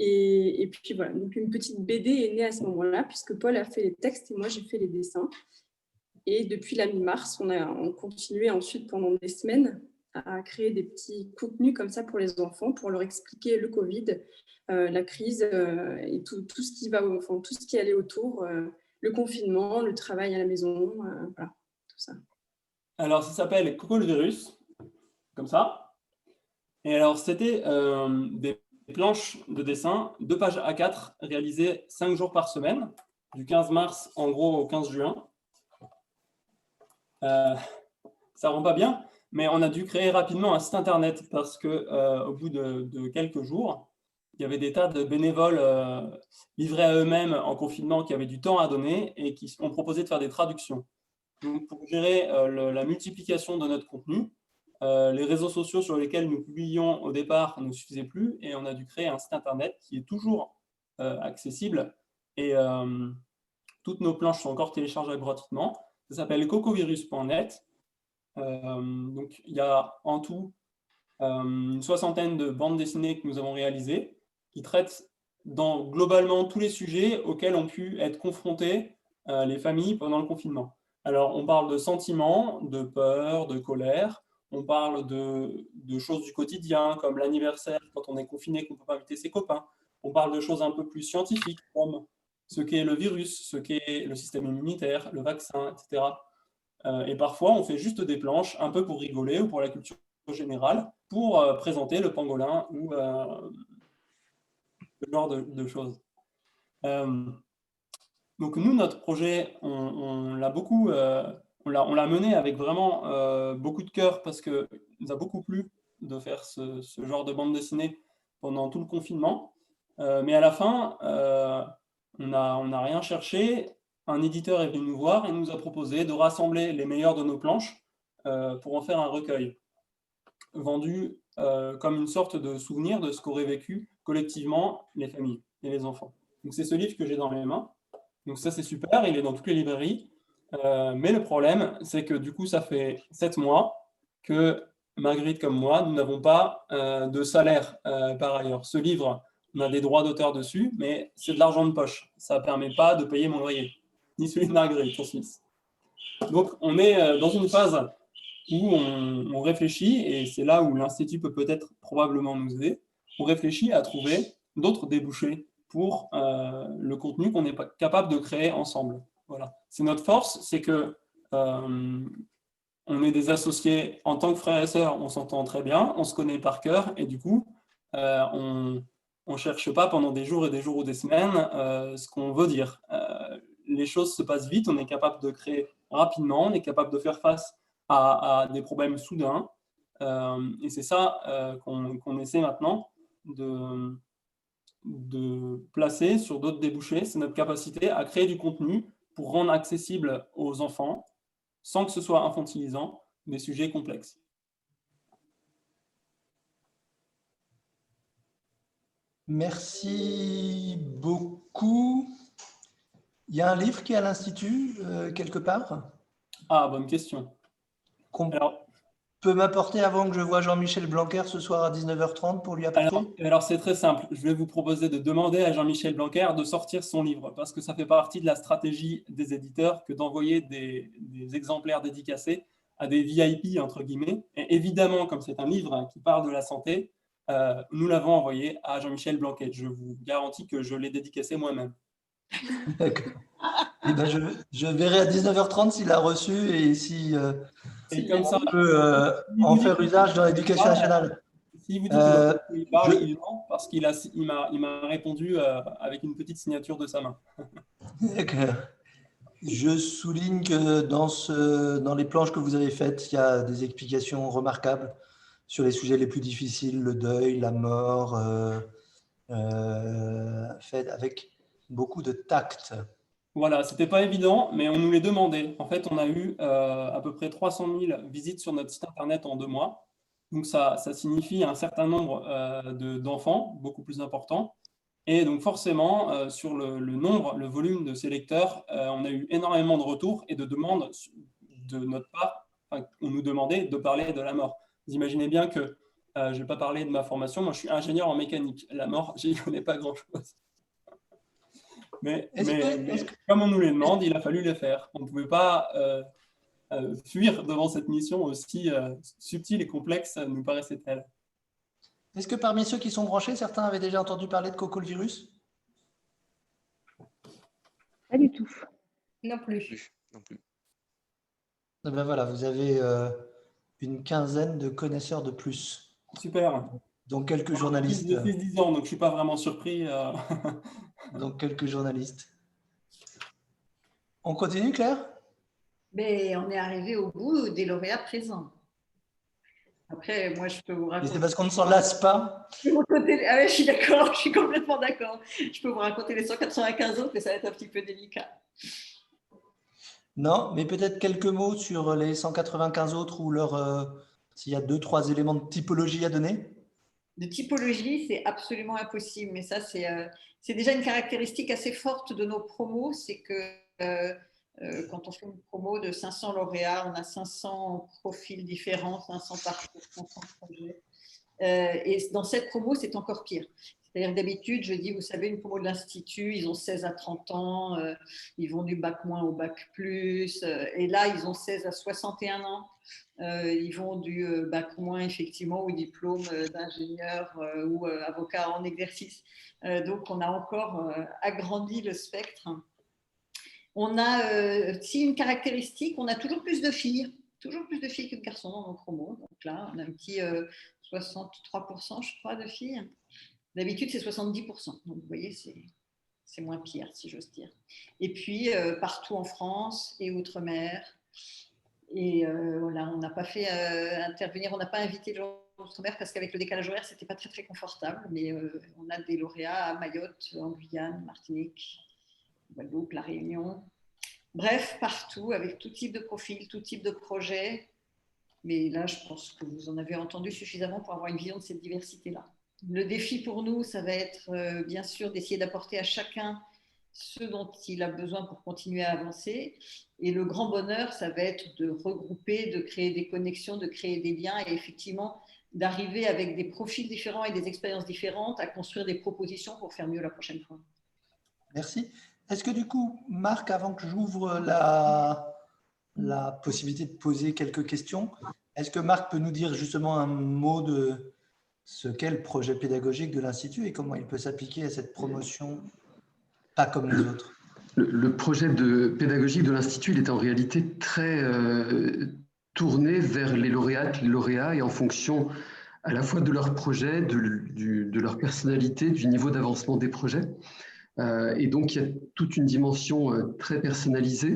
Et puis voilà, donc une petite BD est née à ce moment-là, puisque Paul a fait les textes et moi j'ai fait les dessins. Et depuis la mi-mars, on continué ensuite pendant des semaines à créer des petits contenus comme ça pour les enfants, pour leur expliquer le Covid, la crise et tout ce qui va, enfin, tout ce qui allait autour, le confinement, le travail à la maison, voilà, tout ça. Alors, ça s'appelle Coco le virus, comme ça. Et alors, c'était des planches de dessin, 2 pages A4, réalisées 5 jours par semaine, du 15 mars en gros au 15 juin. Ça rend pas bien, mais on a dû créer rapidement un site internet parce que au bout de quelques jours, il y avait des tas de bénévoles livrés à eux-mêmes en confinement qui avaient du temps à donner et qui ont proposé de faire des traductions. Donc, pour gérer la multiplication de notre contenu, les réseaux sociaux sur lesquels nous publions au départ ne suffisaient plus et on a dû créer un site internet qui est toujours accessible et toutes nos planches sont encore téléchargeables gratuitement. Ça s'appelle cocovirus.net. Donc, il y a en tout une 60aine de bandes dessinées que nous avons réalisées qui traitent dans globalement tous les sujets auxquels ont pu être confrontés les familles pendant le confinement. Alors, on parle de sentiments, de peur, de colère. On parle de choses du quotidien, comme l'anniversaire, quand on est confiné, qu'on ne peut pas inviter ses copains. On parle de choses un peu plus scientifiques, comme ce qu'est le virus, ce qu'est le système immunitaire, le vaccin, etc. Et parfois, on fait juste des planches, un peu pour rigoler ou pour la culture générale, pour présenter le pangolin ou ce genre de choses. Donc nous, notre projet, on l'a beaucoup, on l'a mené avec vraiment beaucoup de cœur parce qu'il nous a beaucoup plu de faire ce genre de bande dessinée pendant tout le confinement. Mais à la fin, on n'a rien cherché. Un éditeur est venu nous voir et nous a proposé de rassembler les meilleurs de nos planches pour en faire un recueil vendu comme une sorte de souvenir de ce qu'auraient vécu collectivement les familles et les enfants. Donc c'est ce livre que j'ai dans les mains. Donc ça, c'est super, il est dans toutes les librairies. Mais le problème, c'est que du coup, ça fait 7 mois que Marguerite comme moi, nous n'avons pas de salaire par ailleurs. Ce livre, on a des droits d'auteur dessus, mais c'est de l'argent de poche. Ça ne permet pas de payer mon loyer, ni celui de Marguerite en Suisse. Donc, on est dans une phase où on réfléchit, et c'est là où l'Institut peut peut-être probablement nous aider, on réfléchit à trouver d'autres débouchés pour le contenu qu'on est capable de créer ensemble. Voilà. C'est notre force, c'est que on est des associés en tant que frères et sœurs, on s'entend très bien, on se connaît par cœur, et du coup, on ne cherche pas pendant des jours et des jours ou des semaines ce qu'on veut dire. Les choses se passent vite, on est capable de créer rapidement, on est capable de faire face à des problèmes soudains, et c'est ça qu'on essaie maintenant de placer sur d'autres débouchés, c'est notre capacité à créer du contenu pour rendre accessible aux enfants, sans que ce soit infantilisant, des sujets complexes. Merci beaucoup. Il y a un livre qui est à l'Institut, quelque part? Ah, bonne question. Alors, peut m'apporter avant que je voie Jean-Michel Blanquer ce soir à 19h30 pour lui apporter? Alors c'est très simple. Je vais vous proposer de demander à Jean-Michel Blanquer de sortir son livre parce que ça fait partie de la stratégie des éditeurs que d'envoyer des exemplaires dédicacés à des VIP, entre guillemets. Et évidemment, comme c'est un livre qui parle de la santé, nous l'avons envoyé à Jean-Michel Blanquer. Je vous garantis que je l'ai dédicacé moi-même. D'accord. Eh ben, je verrai à 19h30 s'il a reçu et si comme ça, on peut en faire usage dans l'éducation nationale. Si vous dites qu'il parle, il ment parce qu'il m'a répondu avec une petite signature de sa main. D'accord. Je souligne que dans les planches que vous avez faites, il y a des explications remarquables sur les sujets les plus difficiles, le deuil, la mort, fait avec beaucoup de tact. Voilà, c'était pas évident, mais on nous les demandait. En fait, on a eu à peu près 300 000 visites sur notre site internet en 2 mois. Donc, ça signifie un certain nombre d'enfants, beaucoup plus important. Et donc, forcément, sur le volume de ces lecteurs, on a eu énormément de retours et de demandes de notre part. Enfin, on nous demandait de parler de la mort. Vous imaginez bien que Je ne vais pas parler de ma formation. Moi, je suis ingénieur en mécanique. La mort, je n'y connais pas grand-chose. Mais comme on nous les demande, il a fallu les faire. On ne pouvait pas fuir devant cette mission aussi subtile et complexe, nous paraissait-elle. Est-ce que parmi ceux qui sont branchés, certains avaient déjà entendu parler de Coco le virus? Pas du tout. Non plus. Non plus. Eh ben voilà, vous avez une quinzaine de connaisseurs de plus. Super. Donc quelques journalistes. J'ai 10 ans, donc je ne suis pas vraiment surpris. Donc quelques journalistes. On continue, Claire? Mais on est arrivé au bout des lauréats présents. Après, moi, je peux vous raconter… Mais c'est parce qu'on ne s'en lasse pas. Ah ouais, je suis d'accord, je suis complètement d'accord. Je peux vous raconter les 195 autres, mais ça va être un petit peu délicat. Non, mais peut-être quelques mots sur les 195 autres ou s'il y a 2-3 éléments de typologie à donner. De typologie, c'est absolument impossible, mais ça, c'est déjà une caractéristique assez forte de nos promos, c'est que quand on fait une promo de 500 lauréats, on a 500 profils différents, 500 parcours, 500 projets. Et dans cette promo, c'est encore pire. C'est-à-dire que d'habitude, je dis, vous savez, une promo de l'Institut, ils ont 16 à 30 ans, ils vont du bac moins au bac plus, et là, ils ont 16 à 61 ans, ils vont du bac moins, effectivement, au diplôme d'ingénieur ou avocat en exercice. Donc, on a encore agrandi le spectre. On a, si une caractéristique, on a toujours plus de filles que de garçons dans nos promos. Donc là, on a un petit 63%, je crois, de filles. D'habitude, c'est 70%. Donc, vous voyez, c'est moins pire, si j'ose dire. Et puis, partout en France et outre-mer. Et voilà, on n'a pas fait intervenir, on n'a pas invité les gens d'outre-mer parce qu'avec le décalage horaire, ce n'était pas très, très confortable. Mais on a des lauréats à Mayotte, en Guyane, Martinique, Guadeloupe, La Réunion. Bref, partout, avec tout type de profil, tout type de projet. Mais là, je pense que vous en avez entendu suffisamment pour avoir une vision de cette diversité-là. Le défi pour nous, ça va être bien sûr d'essayer d'apporter à chacun ce dont il a besoin pour continuer à avancer. Et le grand bonheur, ça va être de regrouper, de créer des connexions, de créer des liens et effectivement d'arriver avec des profils différents et des expériences différentes à construire des propositions pour faire mieux la prochaine fois. Merci. Est-ce que du coup, Marc, avant que j'ouvre la possibilité de poser quelques questions, est-ce que Marc peut nous dire justement un mot de ce qu'est le projet pédagogique de l'Institut et comment il peut s'appliquer à cette promotion, pas comme les autres? Le projet pédagogique de l'Institut, il est en réalité très tourné vers les lauréates, les lauréats, et en fonction à la fois de leur projet, de leur personnalité, du niveau d'avancement des projets. Et donc, il y a toute une dimension très personnalisée.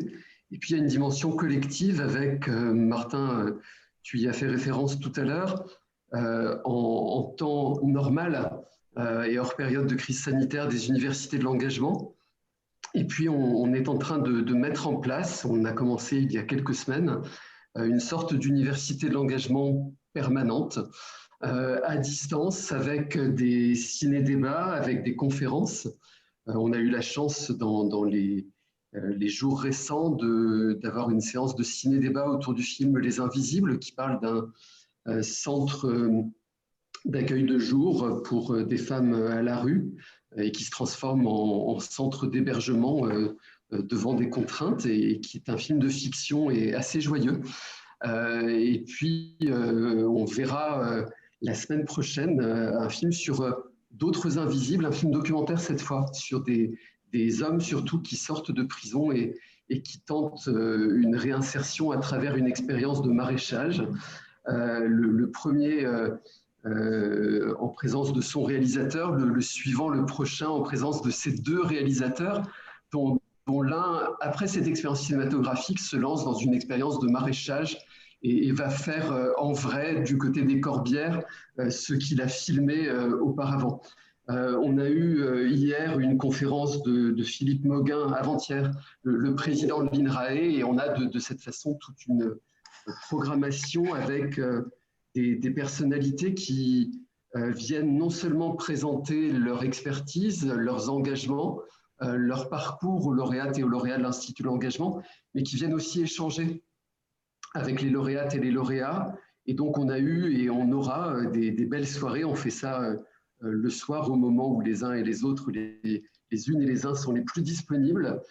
Et puis, il y a une dimension collective avec, Martin, tu y as fait référence tout à l'heure, en temps normal et hors période de crise sanitaire, des universités de l'engagement. Et puis, on est en train de mettre en place, on a commencé il y a quelques semaines, une sorte d'université de l'engagement permanente, à distance, avec des ciné-débats, avec des conférences. On a eu la chance dans les jours récents d'avoir une séance de ciné-débat autour du film Les Invisibles, qui parle d'un centre d'accueil de jour pour des femmes à la rue et qui se transforme en centre d'hébergement devant des contraintes et qui est un film de fiction et assez joyeux. Et puis, on verra la semaine prochaine un film sur d'autres invisibles, un film documentaire cette fois, sur des hommes surtout qui sortent de prison et qui tentent une réinsertion à travers une expérience de maraîchage. Le premier en présence de son réalisateur, le suivant, le prochain, en présence de ces deux réalisateurs, dont l'un, après cette expérience cinématographique, se lance dans une expérience de maraîchage et va faire en vrai, du côté des Corbières, ce qu'il a filmé auparavant. On a eu hier une conférence de Philippe Mauguin, avant-hier, le président de l'INRAE, et on a de cette façon toute une programmation avec des personnalités qui viennent non seulement présenter leur expertise, leurs engagements, leur parcours aux lauréates et aux lauréats de l'Institut de l'engagement, mais qui viennent aussi échanger avec les lauréates et les lauréats Et donc, on a eu et on aura des belles soirées. On fait ça le soir au moment où les uns et les autres, les unes et les uns sont les plus disponibles.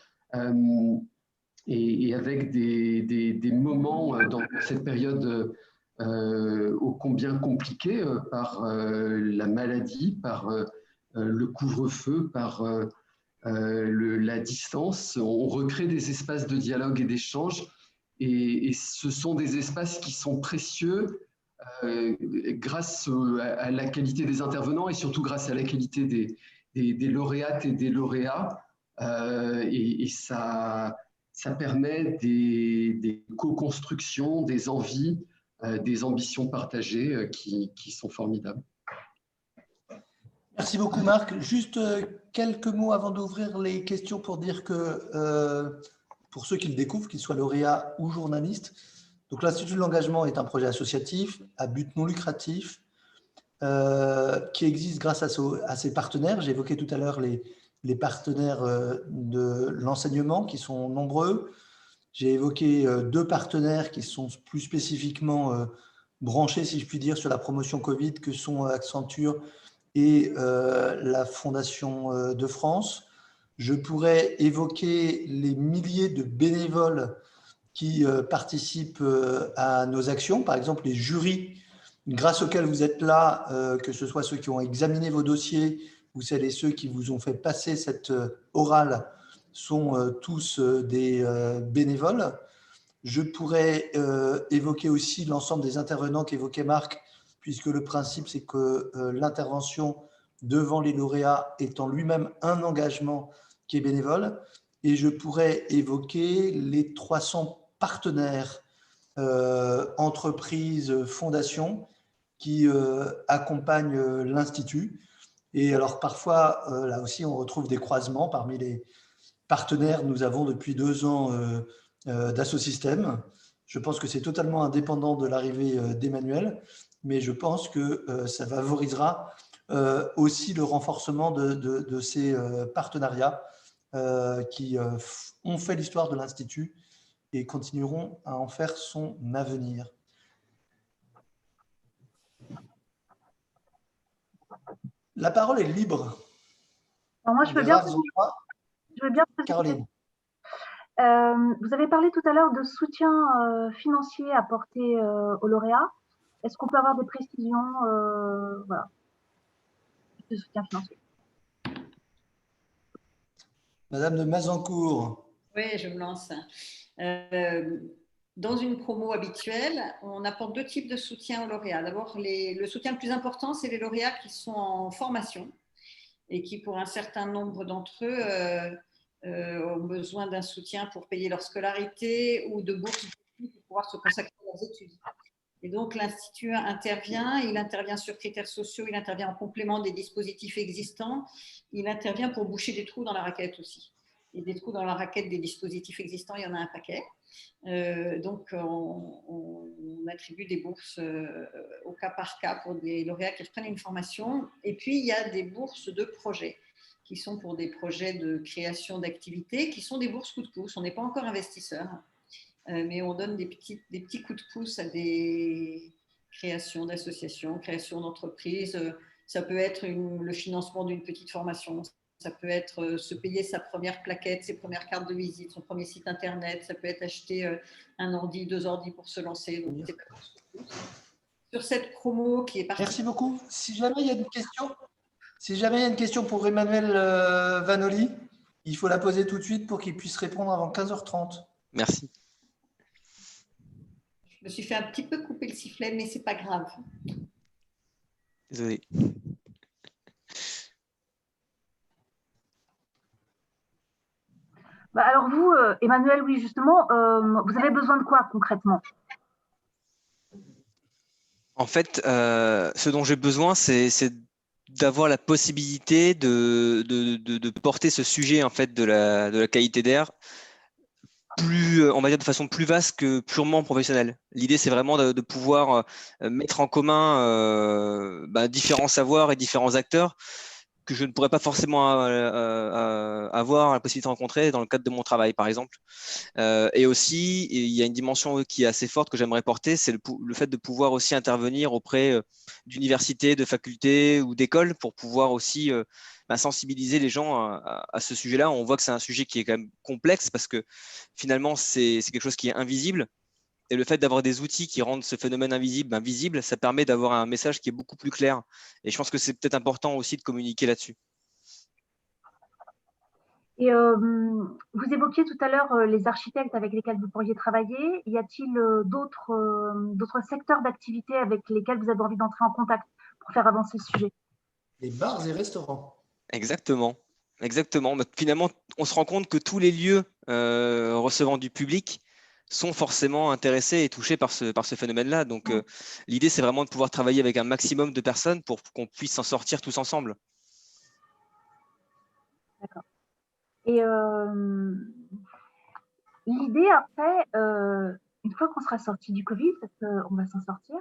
Et avec des moments dans cette période ô combien compliquée par la maladie, par le couvre-feu, par la distance. On recrée des espaces de dialogue et d'échange. Et ce sont des espaces qui sont précieux grâce à la qualité des intervenants et surtout grâce à la qualité des lauréates et des lauréats. Et ça permet des co-constructions, des envies, des ambitions partagées qui sont formidables. Merci beaucoup Marc. Juste quelques mots avant d'ouvrir les questions pour dire que pour ceux qui le découvrent, qu'ils soient lauréats ou journalistes, donc l'Institut de l'engagement est un projet associatif à but non lucratif qui existe grâce à ses partenaires. J'évoquais tout à l'heure les partenaires de l'enseignement qui sont nombreux. J'ai évoqué 2 partenaires qui sont plus spécifiquement branchés, si je puis dire, sur la promotion Covid, que sont Accenture et la Fondation de France. Je pourrais évoquer les milliers de bénévoles qui participent à nos actions, par exemple les jurys grâce auxquels vous êtes là, que ce soit ceux qui ont examiné vos dossiers ou celles et ceux qui vous ont fait passer cette orale, sont tous des bénévoles. Je pourrais évoquer aussi l'ensemble des intervenants qu'évoquait Marc, puisque le principe, c'est que l'intervention devant les lauréats est en lui-même un engagement qui est bénévole. Et je pourrais évoquer les 300 partenaires, entreprises, fondations qui accompagnent l'Institut. Et alors parfois, là aussi, on retrouve des croisements parmi les partenaires. Nous avons depuis 2 ans d'Assosystème. Je pense que c'est totalement indépendant de l'arrivée d'Emmanuel, mais je pense que ça favorisera aussi le renforcement de ces partenariats qui ont fait l'histoire de l'Institut et continueront à en faire son avenir. La parole est libre. Alors moi, je veux bien Caroline. Vous avez parlé tout à l'heure de soutien financier apporté aux lauréats. Est-ce qu'on peut avoir des précisions voilà, de soutien financier? Madame de Mazancourt. Oui, je me lance. Dans une promo habituelle, on apporte 2 types de soutien aux lauréats. D'abord, le soutien le plus important, c'est les lauréats qui sont en formation et qui, pour un certain nombre d'entre eux, ont besoin d'un soutien pour payer leur scolarité ou de bourses pour pouvoir se consacrer à leurs études. Et donc, l'Institut intervient, il intervient sur critères sociaux, il intervient en complément des dispositifs existants, il intervient pour boucher des trous dans la raquette aussi. Et des trous dans la raquette des dispositifs existants, il y en a un paquet. Donc, on attribue des bourses au cas par cas pour des lauréats qui reprennent une formation. Et puis, il y a des bourses de projets qui sont pour des projets de création d'activités, qui sont des bourses coup de pouce. On n'est pas encore investisseur, mais on donne des petits coups de pouce à des créations d'associations, créations d'entreprises. Ça peut être le financement d'une petite formation. Ça peut être se payer sa première plaquette, ses premières cartes de visite, son premier site internet. Ça peut être acheter un ordi, 2 ordis pour se lancer. Donc, sur cette promo qui est partie. Merci beaucoup. Si jamais il y a une question pour Emmanuel Vanoli, il faut la poser tout de suite pour qu'il puisse répondre avant 15h30. Merci. Je me suis fait un petit peu couper le sifflet, mais ce n'est pas grave. Désolé. Bah alors vous, Emmanuel, oui, justement, vous avez besoin de quoi concrètement? En fait, ce dont j'ai besoin, c'est d'avoir la possibilité de porter ce sujet en fait, de la qualité d'air plus, on va dire de façon plus vaste que purement professionnelle. L'idée, c'est vraiment de pouvoir mettre en commun différents savoirs et différents acteurs, que que je ne pourrais pas forcément avoir la possibilité de rencontrer dans le cadre de mon travail, par exemple. Et aussi, il y a une dimension qui est assez forte que j'aimerais porter, c'est le fait de pouvoir aussi intervenir auprès d'universités, de facultés ou d'écoles pour pouvoir aussi sensibiliser les gens à ce sujet-là. On voit que c'est un sujet qui est quand même complexe parce que finalement, c'est quelque chose qui est invisible. Et le fait d'avoir des outils qui rendent ce phénomène invisible visible, ça permet d'avoir un message qui est beaucoup plus clair. Et je pense que c'est peut-être important aussi de communiquer là-dessus. Et vous évoquiez tout à l'heure les architectes avec lesquels vous pourriez travailler. Y a-t-il d'autres secteurs d'activité avec lesquels vous avez envie d'entrer en contact pour faire avancer le sujet? Les bars et restaurants. Exactement. Exactement. Mais finalement, on se rend compte que tous les lieux recevant du public sont forcément intéressés et touchés par ce phénomène-là. Donc, l'idée, c'est vraiment de pouvoir travailler avec un maximum de personnes pour qu'on puisse s'en sortir tous ensemble. D'accord. Et l'idée, après, une fois qu'on sera sorti du Covid, parce qu'on va s'en sortir,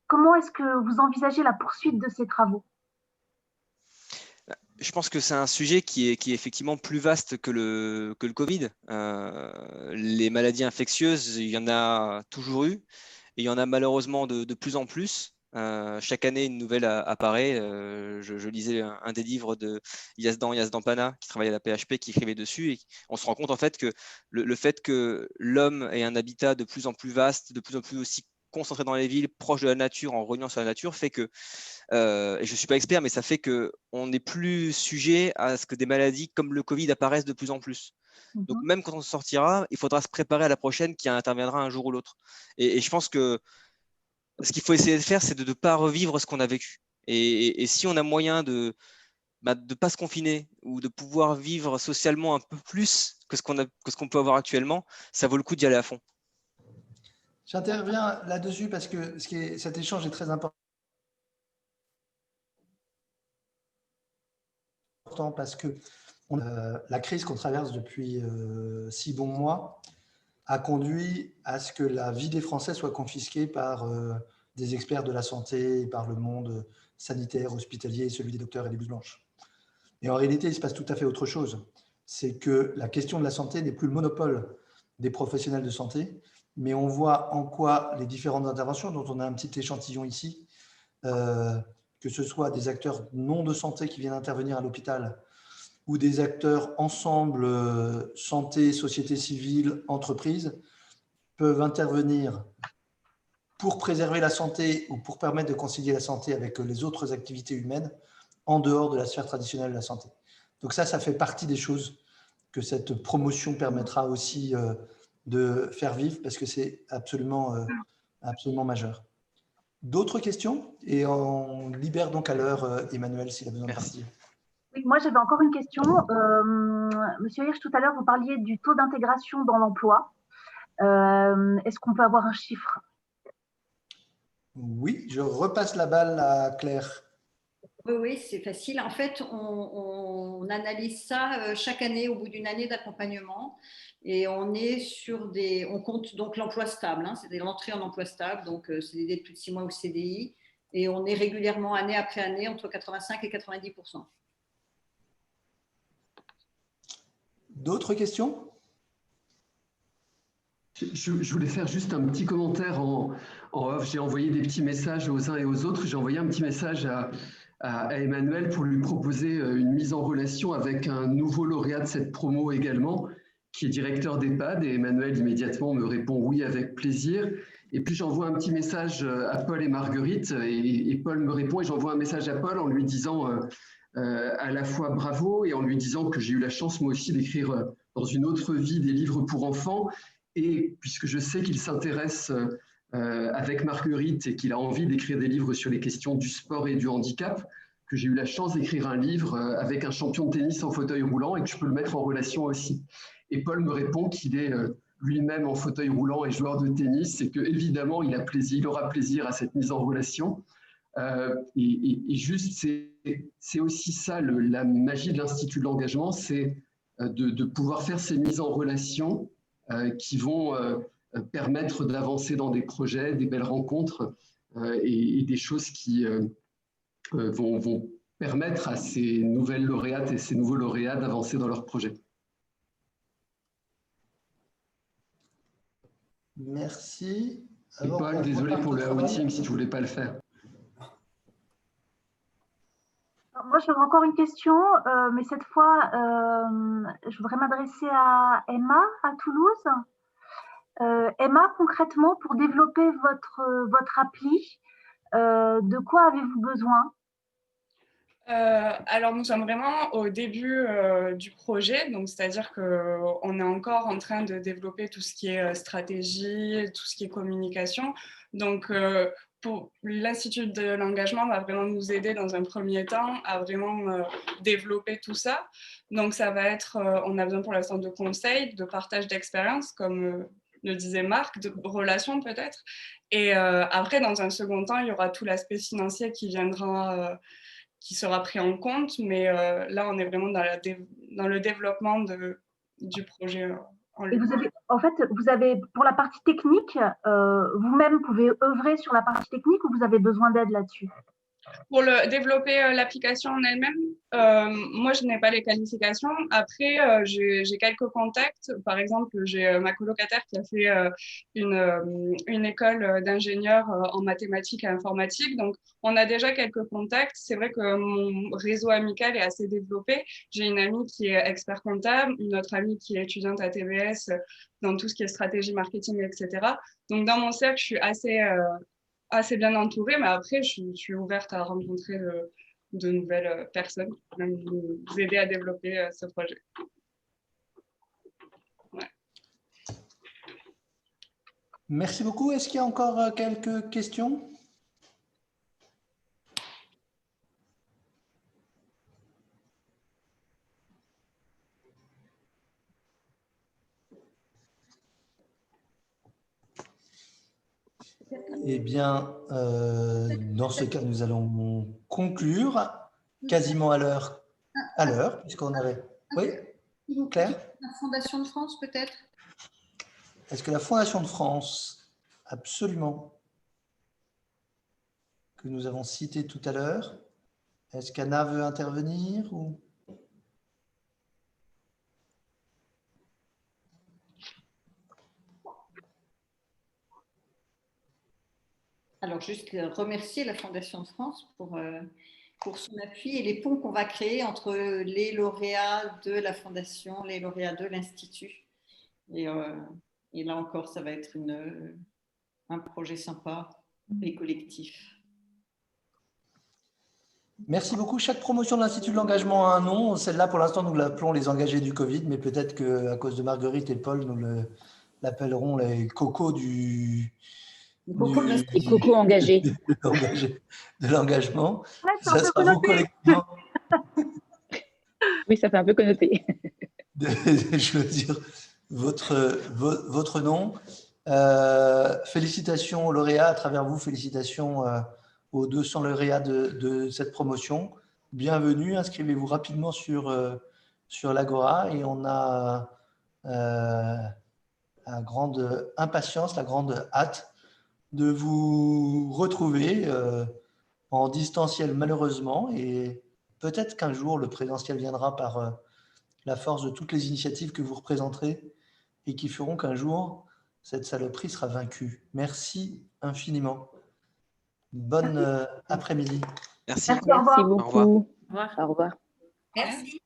comment est-ce que vous envisagez la poursuite de ces travaux? Je pense que c'est un sujet qui est effectivement plus vaste que le Covid. Les maladies infectieuses, il y en a toujours eu, et il y en a malheureusement de plus en plus. Chaque année, une nouvelle apparaît. Je lisais un des livres de Yazdan Pana, qui travaille à la PHP, qui écrivait dessus, et on se rend compte en fait que le fait que l'homme ait un habitat de plus en plus vaste, de plus en plus aussi concentré dans les villes, proche de la nature, en reliant sur la nature, fait que et je ne suis pas expert, mais ça fait qu'on n'est plus sujet à ce que des maladies comme le Covid apparaissent de plus en plus. Donc même quand on sortira, il faudra se préparer à la prochaine qui interviendra un jour ou l'autre. Et je pense que ce qu'il faut essayer de faire, c'est de ne pas revivre ce qu'on a vécu. Et si on a moyen de ne pas se confiner ou de pouvoir vivre socialement un peu plus que ce qu'on peut avoir actuellement, ça vaut le coup d'y aller à fond. J'interviens là-dessus parce que cet échange est très important. Parce que la crise qu'on traverse depuis 6 bons mois a conduit à ce que la vie des Français soit confisquée par des experts de la santé, par le monde sanitaire, hospitalier, celui des docteurs et des blouses blanches. Et en réalité, il se passe tout à fait autre chose. C'est que la question de la santé n'est plus le monopole des professionnels de santé, mais on voit en quoi les différentes interventions, dont on a un petit échantillon ici, que ce soit des acteurs non de santé qui viennent intervenir à l'hôpital ou des acteurs ensemble, santé, société civile, entreprise, peuvent intervenir pour préserver la santé ou pour permettre de concilier la santé avec les autres activités humaines en dehors de la sphère traditionnelle de la santé. Donc ça fait partie des choses que cette promotion permettra aussi de faire vivre parce que c'est absolument majeur. D'autres questions? Et on libère donc à l'heure Emmanuel s'il a besoin de partir. Oui, moi j'avais encore une question. Monsieur Hirsch, tout à l'heure, vous parliez du taux d'intégration dans l'emploi. Est-ce qu'on peut avoir un chiffre? Oui, je repasse la balle à Claire. Oui, c'est facile. En fait, on analyse ça chaque année au bout d'une année d'accompagnement et on compte donc l'emploi stable, hein, c'est l'entrée en emploi stable, donc CDD de plus de 6 mois ou CDI, et on est régulièrement année après année entre 85 et 90%. D'autres questions? Je voulais faire juste un petit commentaire en off. J'ai envoyé des petits messages aux uns et aux autres. J'ai envoyé un petit message à Emmanuel pour lui proposer une mise en relation avec un nouveau lauréat de cette promo également, qui est directeur d'EHPAD. Et Emmanuel immédiatement me répond oui, avec plaisir. Et puis j'envoie un petit message à Paul et Marguerite. Et Paul me répond et j'envoie un message à Paul en lui disant à la fois bravo et en lui disant que j'ai eu la chance moi aussi d'écrire dans une autre vie des livres pour enfants. Et puisque je sais qu'il s'intéresse avec Marguerite et qu'il a envie d'écrire des livres sur les questions du sport et du handicap, que j'ai eu la chance d'écrire un livre avec un champion de tennis en fauteuil roulant et que je peux le mettre en relation aussi. Et Paul me répond qu'il est lui-même en fauteuil roulant et joueur de tennis et qu'évidemment, il aura plaisir à cette mise en relation. Et juste, c'est aussi ça la magie de l'Institut de l'engagement, c'est de pouvoir faire ces mises en relation qui vont permettre d'avancer dans des projets, des belles rencontres et des choses qui vont permettre à ces nouvelles lauréates et ces nouveaux lauréats d'avancer dans leur projet. Merci. Et Paul, désolé pour le outing si tu ne voulais pas le faire. Moi, j'aurais encore une question, mais cette fois, je voudrais m'adresser à Emma, à Toulouse. Emma, concrètement, pour développer votre appli, de quoi avez-vous besoin? Alors, nous sommes vraiment au début du projet, donc c'est-à-dire qu'on est encore en train de développer tout ce qui est stratégie, tout ce qui est communication. Donc, pour l'Institut de l'engagement va vraiment nous aider dans un premier temps à vraiment développer tout ça. Donc, ça va être, on a besoin pour l'instant de conseils, de partage d'expérience, comme le disait Marc, de relations peut-être. Et après, dans un second temps, il y aura tout l'aspect financier qui viendra, qui sera pris en compte, mais là, on est vraiment dans le développement du projet en Et lui. vous avez, pour la partie technique, vous-même pouvez œuvrer sur la partie technique ou vous avez besoin d'aide là-dessus? Pour développer l'application en elle-même, moi, je n'ai pas les qualifications. Après, j'ai quelques contacts. Par exemple, j'ai ma colocataire qui a fait une école d'ingénieur en mathématiques et informatique. Donc, on a déjà quelques contacts. C'est vrai que mon réseau amical est assez développé. J'ai une amie qui est expert comptable, une autre amie qui est étudiante à TBS dans tout ce qui est stratégie, marketing, etc. Donc, dans mon cercle, je suis assez bien entourée, mais après, je suis ouverte à rencontrer de nouvelles personnes qui peuvent nous aider à développer ce projet. Ouais. Merci beaucoup. Est-ce qu'il y a encore quelques questions? Eh bien, dans ce cas, nous allons conclure quasiment à l'heure, puisqu'on avait… Oui, Claire? La Fondation de France, peut-être? Est-ce que la Fondation de France, absolument, que nous avons cité tout à l'heure, est-ce qu'Anna veut intervenir ou… Alors, juste remercier la Fondation de France pour son appui et les ponts qu'on va créer entre les lauréats de la Fondation, les lauréats de l'Institut. Et là encore, ça va être un projet sympa et collectif. Merci beaucoup. Chaque promotion de l'Institut de l'engagement a un nom. Celle-là, pour l'instant, nous l'appelons les engagés du Covid, mais peut-être qu'à cause de Marguerite et Paul, nous l'appellerons les cocos du… Les cocos engagés. De l'engagement. Ouais, Ça sera vous collectivement. Oui, ça fait un peu connoté. De choisir votre nom. Félicitations aux lauréats, à travers vous, félicitations aux 200 lauréats de cette promotion. Bienvenue, inscrivez-vous rapidement sur l'Agora et on a la grande impatience, la grande hâte de vous retrouver en distanciel malheureusement et peut-être qu'un jour le présentiel viendra par la force de toutes les initiatives que vous représenterez et qui feront qu'un jour cette saloperie sera vaincue. Merci infiniment. Bonne après-midi. Merci. Merci beaucoup. Au revoir. Au revoir. Merci.